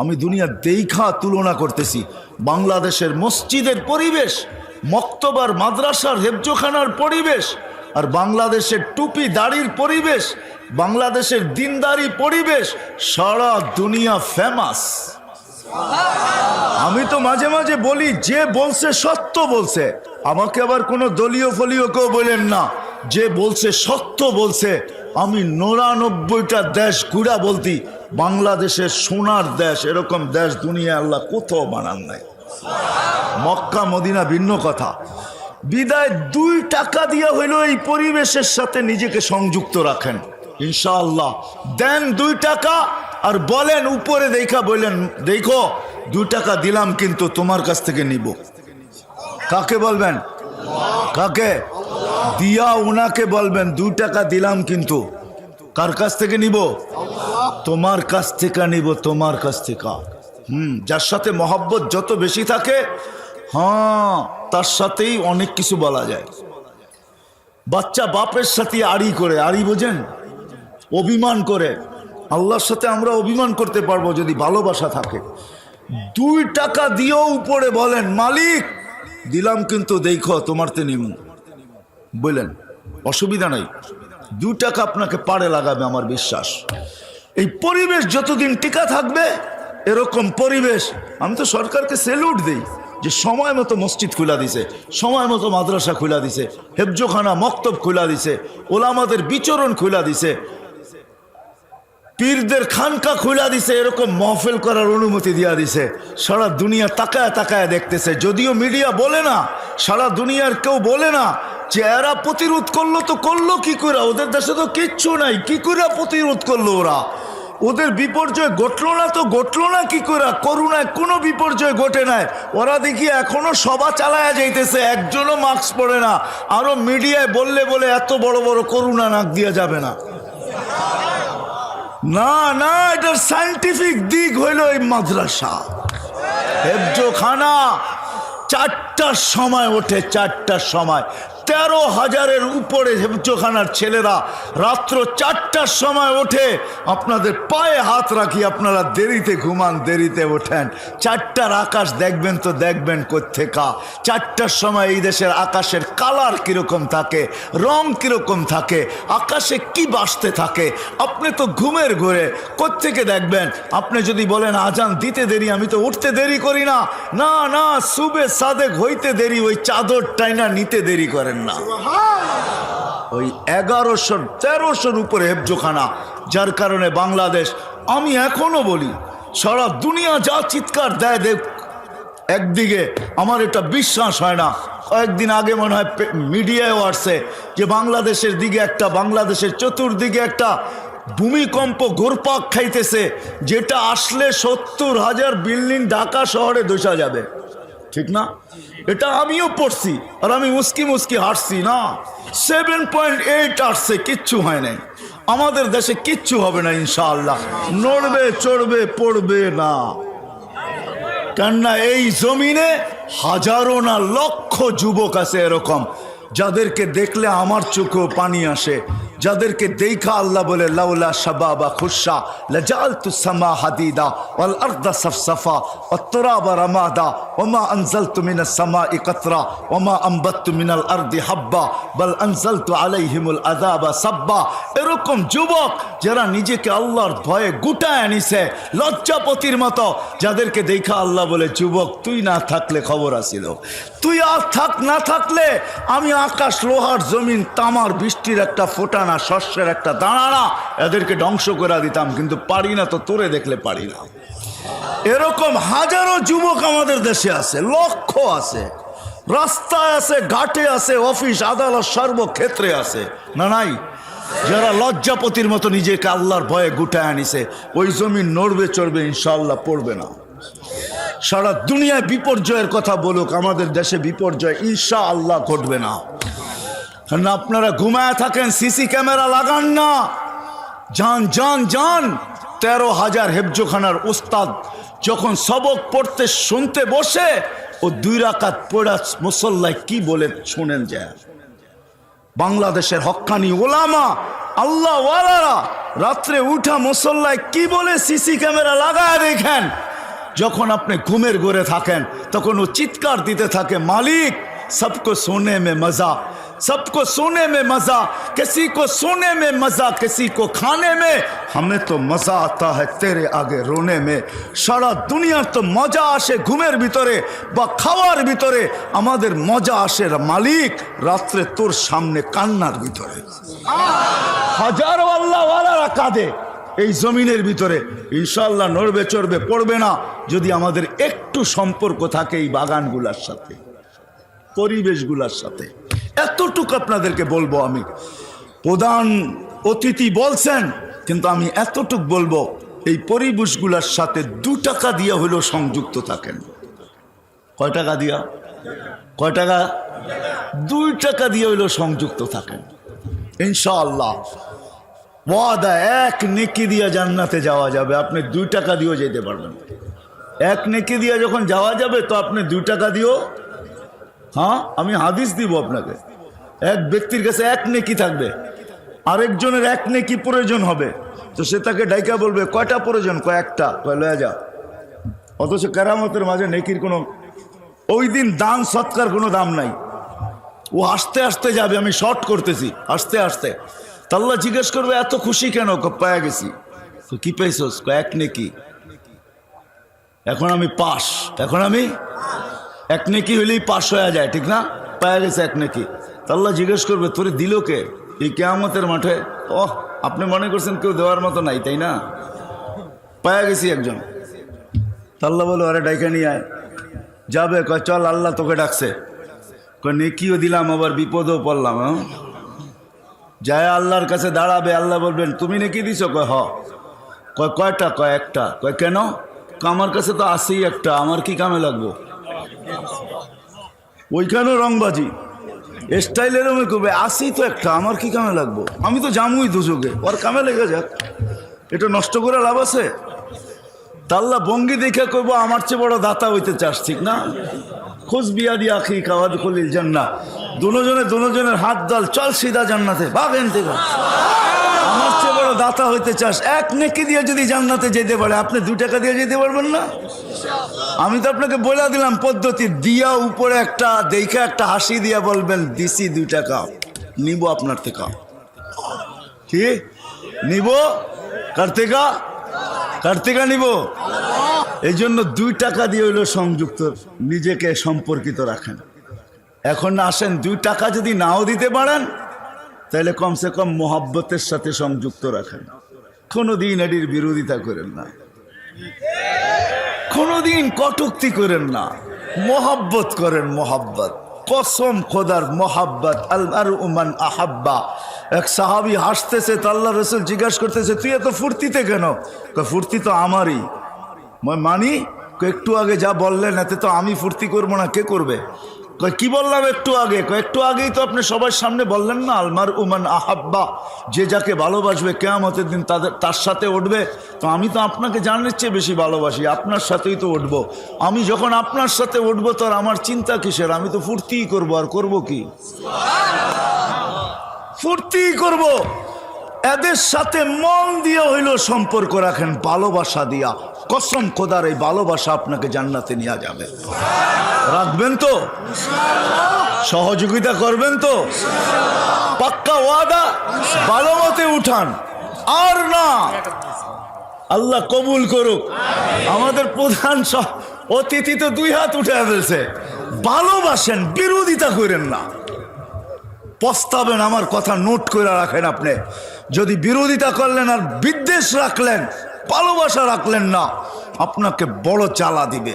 আমি দুনিয়া দেখা তুলনা করতেছি। বাংলাদেশের মসজিদের পরিবেশ, মক্তবার মাদ্রাসার হেফজোখানার পরিবেশ, আর বাংলাদেশের টুপি দাড়ির পরিবেশ, বাংলাদেশের দিনদারি পরিবেশ, সারা দুনিয়া ফেমাস। আমি তো মাঝে মাঝে বলি, যে বলছে সত্য বলছে। আমাকে আবার কোনো দলীয় ফলীয় কেউ বলেন না, যে বলছে সত্য বলছে। আমি 99টা দেশ ঘুরা বলতি, বাংলাদেশের সোনার দেশ, এরকম দেশ দুনিয়া আল্লাহ কোথাও বানান নাই। মক্কা মদিনা ভিন্ন কথা। বিদায় 2 টাকা দিয়া হইল এই পরিবেশের সাথে নিজেকে সংযুক্ত রাখেন, ইনশাআল্লাহ। দেন 2 টাকা আর বলেন, উপরে দেখা বললেন, দেখো 2 টাকা দিলাম কিন্তু তোমার কাছ থেকে নিব। কাকে বলবেন? কাকে দিয়া? উনাকে বলবেন 2 টাকা দিলাম কিন্তু কার কাছ থেকে নিব? তোমার কাছ থেকে নিব, তোমার কাছ থেকে। যার সাথে মহব্বত যত বেশি থাকে, হ্যাঁ, তার সাথেই অনেক কিছু বলা যায়। বাচ্চা বাপের সাথে আড়ি করে, আড়ি বোঝেন? অভিমান করে। আল্লাহর সাথে আমরা অভিমান করতে পারবো যদি ভালোবাসা থাকে। 2 টাকা দিয়েও উপরে বলেন, মালিক দিলাম কিন্তু দেখো তোমারতে নিব, বললেন, অসুবিধা নাই। 2 টাকা আপনাকে পাড়ে লাগাবে, আমার বিশ্বাস। এই পরিবেশ যতদিন টিকা থাকবে, এরকম পরিবেশ, আমি তো সরকারকে স্যালুট দিই যে সময় মতো মসজিদ খুলা দিছে, সময় মতো মাদ্রাসা খুলা দিছে, হেফজোখানা মক্তব খুলা দিছে, ওলামাদের বিচরণ খুলা দিছে, পীরদের খানকা খুলা দিছে, এরকম মহফিল করার অনুমতি দিয়া দিছে। সারা দুনিয়া তাকায় তাকায় দেখতেছে। যদিও মিডিয়া বলে না, সারা দুনিয়ার কেউ বলে না যে এরা প্রতিরোধ করলো, তো করলো কি করে? ওদের দেশে তো কিচ্ছু নাই, কি করে প্রতিরোধ করলো ওরা? ওদের বিপর্যয় ঘটলো না তো ঘটলো না কি করে? করোনায় কোনো বিপর্যয় ঘটে নাই। ওরা দেখি এখনো সভা চালায়া যাইতেছে, একজনও মাস্ক পরে না। আরো মিডিয়ায় বললে বলে এত বড় বড় করোনা নাক দিয়া যাবে না। না না, এটার সায়েন্টিফিক দিক হইল এই মাদ্রাসা হেফজোখানা 4টার সময় ওঠে, 4টার সময়। 13,000-এর উপরে হেফজোখানার ছেলেরা রাত্র 4টার সময় ওঠে। আপনাদের পায়ে হাত রাখি, আপনারা দেরিতে ঘুমান, দেরিতে ওঠেন। 4টার আকাশ দেখবেন তো দেখবেন কোত্থেকা। 4টার সময় এই দেশের আকাশের কালার কিরকম থাকে, রং কিরকম থাকে, আকাশে কি বাসতে থাকে, আপনি তো ঘুমের ঘরে কোত্থেকে দেখবেন? আপনি যদি বলেন আজান দিতে দেরি, আমি তো উঠতে দেরি করি না, না না, সুবে সাদেক হইতে দেরি, ওই চাদর টাইনা নিতে দেরি করেন না। ওই 1100-1300-র উপরে হেফজোখানা, যার কারণে বাংলাদেশ, আমি এখনো বলি, সারা দুনিয়া যা চিৎকার দেয় দেখ, একদিকে আমার এটা বিশ্বাস হয় না। কয়েকদিন আগে মনে হয় মিডিয়ায়ও আসছে যে বাংলাদেশের দিকে একটা, বাংলাদেশের চতুর্দিকে একটা ভূমিকম্প ঘুরপাক খাইতেছে, যেটা আসলে 70,000 বিল্ডিং ঢাকা শহরে ধসা যাবে। ঠিক না? এটা আমিও পড়ছি, আর আমি মুস্কি মুস্কি হাসছি না। 7.8 আসছে, কিচ্ছু হয় নাই। আমাদের দেশে কিচ্ছু হবে না ইনশাআল্লাহ। নড়বে চড়বে পড়বে না, কেননা এই জমিনে হাজারো না লক্ষ যুবক আছে এরকম, যাদেরকে দেখলে আমার চোখেও পানি আসে, যাদেরকে দেখা আল্লাহ বলে লাউলা শাবাবা খুশা লাজালতু সামা হাদিদা ওয়াল আরদা সাফসাফা ওয়াত তুরাবা রামাদা ওমা আনজালতু মিনাস সামাই কাতরা ওমা আমবাততু মিনাল আরদি হাব্বা বাল আনজালতু আলাইহিমুল আযাবা সাব্বা। এরকম যুবক যারা নিজেকে আল্লাহর ভয়ে গুটায় নিছে লজ্জাপতির মতো, যাদেরকে দেখা আল্লাহ বলে যুবক তুই না থাকলে খবর আসিল, তুই আর থাক না থাকলে আমি আকাশ লোহার জমিন তামার বৃষ্টির একটা ফোঁটা না, শস্যের একটা দানা না, এদেরকে ধ্বংস করে দিতাম, কিন্তু পারি না তো, তোরে দেখলে পারি না। এরকম হাজারো যুবক আমাদের দেশে আছে, লক্ষ আছে, রাস্তায় আছে, ঘাটে আছে, অফিস আদালত সর্বক্ষেত্রে আছে, না নাই? যারা লজ্জাপতির মতো নিজেকে আল্লাহর ভয়ে গুটায় আনিছে, ওই জমিন নড়বে চড়বে ইনশাআল্লাহ পড়বে না। সারা দুনিয়ায় বিপর্যয়ের কথা বলুক, আমাদের দেশে বিপর্যয় ইনশাআল্লাহ ঘটবে না। কারণ আপনারা ঘুমায় থাকেন, সিসি ক্যামেরা লাগান না, যান যান যান। 13,000 হেফজোখানার উস্তাদ যখন সবক পড়তে শুনতে বসে, ও 2 রাকাত পড়া মুসল্লায় কি বলে শোনেন যায়। বাংলাদেশের হক্কানি ওলামা আল্লাহ ওয়ালারা রাত্রে উঠা মুসল্লায় কি বলে সিসি ক্যামেরা লাগায় দেখেন। যখন আপনি ঘুমের ঘরে থাকেন তখন ও চিৎকার দিতে থাকে, মালিক सबको सोने में मजा, सबको सोने में मजा, किसी को सोने में मजा, किसी को खाने में, हमें तो मजा आता है तेरे आगे रोने में। सारा दुनिया तो मजा आसे घुमेर भितरे बा खावार भितरे, आमादेर मजा आसे मालिक रात्रे तोर सामने कान्नार भितरे। हाजारो आल्लाह वालारा काঁদে এই জমিনের ভিতরে। ইনশাআল্লাহ নড়বে চড়বে পড়বে না যদি আমাদের একটু সম্পর্ক থাকে এই বাগানগুলোর সাথে, পরিবেশগুলোর সাথে। এতটুকু আপনাদেরকে বলবো। আমি প্রধান অতিথি বলছেন, কিন্তু আমি এতটুকু বলবো, এই পরিবেশগুলোর সাথে 2 টাকা দিয়ে হলেও সংযুক্ত থাকেন। কয় টাকা দিয়া? কয় টাকা? 2 টাকা দিয়ে হলেও সংযুক্ত থাকেন ইনশাআল্লাহ। ওয়াদা, 1 নেকি দিয়া জান্নাতে যাওয়া যাবে। আপনি 2 টাকা দিয়েও যেতে পারবেন। 1 নেকি দিয়া যখন যাওয়া যাবে তো আপনি 2 টাকা দিও। হ্যাঁ, আমি হাদিস দিব আপনাকে। এক ব্যক্তির কাছে 1 নেকি থাকবে, আরেকজনের 1 নেকি প্রয়োজন হবে, তো সে তাকে ডাইকা বলবে কয়টা প্রয়োজন? কয়েকটা। কয় লয়া যা। অথচ কেরামতের মাঝে নেকির কোনো, ওই দিন দান সৎকার কোনো দাম নাই। ও আস্তে আস্তে যাবে, আমি শর্ট করতেছি, আস্তে আস্তে। আল্লাহ জিজ্ঞেস করবে এত খুশি কেন? পায়া গেছি। তো কি পাইছস? 1 নেকি। এখন আমি পাস, এখন আমি 1 নেকি হইলেই পাস হয়ে যায়, ঠিক না? পায়া গেছে 1 নেকি। আল্লাহ জিজ্ঞেস করবে তোরে দিল কে এই কিয়ামতের মাঠে? ওহ, আপনি মনে করছেন কেউ দেওয়ার মতো নাই, তাই না? পায়া গেছি একজন। আল্লাহ বলো আরে ডাইকা নিয়ে আয়। যাবে, কয় চল আল্লাহ তোকে ডাকছে। কয় নেকিও দিলাম আবার বিপদও পড়লাম। হ্যাঁ, যায় আল্লাহর কাছে দাঁড়াবে, আল্লাহ বলবেন তুমি নেকি দিছো? কয় হ। কয় কয়টা? কয় 1টা। কয় কেন? আমার কাছে তো আসেই 1টা, আমার কি কামে লাগবো? ওইখানেও রংবাজি স্টাইলের করবে, আসেই তো 1টা, আমার কি কামে লাগবো? আমি তো জামুই দুযোগে, ওর কামে লেগে যাক, এটা নষ্ট করে লাভ আছে? আল্লাহ ভঙ্গি দেখে করবো আমার চেয়ে বড় দাতা হইতে চাস, ঠিক না? খোঁজ বিয়া দিয়া আখি কাওয়াদ খলিল জান্নাহ, দুজনের হাত দল, চল সিধা জান্নাতে, ভাবেন থেকে। আমার চেয়ে বড় দাতা হইতে চাস, 1 নেকি দিয়ে যদি জান্নাতে যেতে পারে, আপনি 2 টাকা দিয়ে যেতে পারবেন না? আমি তো আপনাকে বলে দিলাম পদ্ধতি, দিয়া উপরে একটা দেখা একটা হাসি দিয়া বলবেন দিছি 2 টাকা, নিব আপনার থেকে। কি নিব? কার থেকে নিব? এই জন্য 2 টাকা দিয়ে হইলো সংযুক্ত, নিজেকে সম্পর্কিত রাখেন। এখন আসেন, 2 টাকা যদি নাও দিতে পারেন তাহলে কমসে কম মোহাব্বতের সাথে সংযুক্ত রাখেন। কোনোদিন এটির বিরোধিতা করেন না, কোনোদিন কটূক্তি করেন না, মোহাব্বত করেন। মোহাব্বত, কসম খোদার মোহাব্বত। আল-মারউ মান আহাব্বা। এক সাহাবী হাসতেছে, তো আল্লাহ রাসূল জিজ্ঞাসা করতেছে তুই এত ফুর্তিতে কেন? কয় ফুর্তি তো আমারই। মানি একটু আগে যা বললেন এতে তো আমি ফুর্তি করবো না, কে করবে? কয় কি বললাম একটু আগে? কয় একটু আগেই তো আপনি সবার সামনে বললেন না, আলমার উমান আহাব্বা, যে যাকে ভালোবাসবে কিয়ামতের দিন তার সাথে উঠবে। তো আমি তো আপনাকে জানার চেয়ে বেশি ভালোবাসি, আপনার সাথেই তো উঠবো। আমি যখন আপনার সাথে উঠবো তো আর আমার চিন্তা কিসের? আমি তো ফুর্তিই করবো, আর করবো কি? ফুর্তিই করব। এদের সাথে মন দিয়ে হইল সম্পর্ক রাখেন, ভালোবাসা দিয়া। কসম খোদার এই ভালোবাসা আপনাকে জান্নাতে নিয়ে যাবে। রাখবেন তো? সহযোগিতা করবেন তো? পাক্কা ওয়াদা? ভালো মতে উঠান, আর না। আল্লাহ কবুল করুক। আমাদের প্রধান অতিথি তো 2 হাত উঠে ফেলছে। ভালোবাসেন, বিরোধিতা করেন না। পস্তাবেন, আমার কথা নোট করে রাখেন। আপনি যদি বিরোধিতা করলেন আর বিদ্বেষ রাখলেন, ভালোবাসা রাখলেন না, আপনাকে বড় জ্বালা দিবে,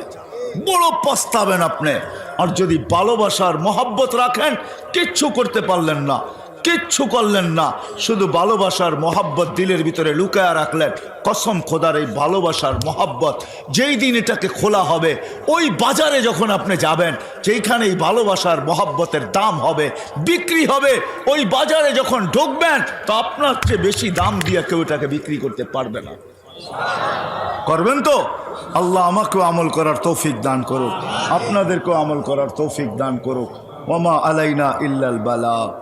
বড় পস্তাবেন আপনি। আর যদি ভালোবাসার মহব্বত রাখেন, কিচ্ছু করতে পারলেন না, কিচ্ছু করলেন না, শুধু ভালোবাসার মহব্বত দিলের ভিতরে লুকায়া রাখলেন। কসম খোদার এই ভালোবাসার মহব্বত যেই দিন এটাকে খোলা হবে, ওই বাজারে যখন আপনি যাবেন, যেইখানে এই ভালোবাসার মহব্বতের দাম হবে, বিক্রি হবে, ওই বাজারে যখন ঢুকবেন, তো আপনার চেয়ে বেশি দাম দিয়ে কেউ এটাকে বিক্রি করতে পারবে না। করবেন তো? আল্লাহ আমাকেও আমল করার তৌফিক দান করুক, আপনাদেরকেও আমল করার তৌফিক দান করুক। ওমা আলাইনা ইল্লাল বালাগ।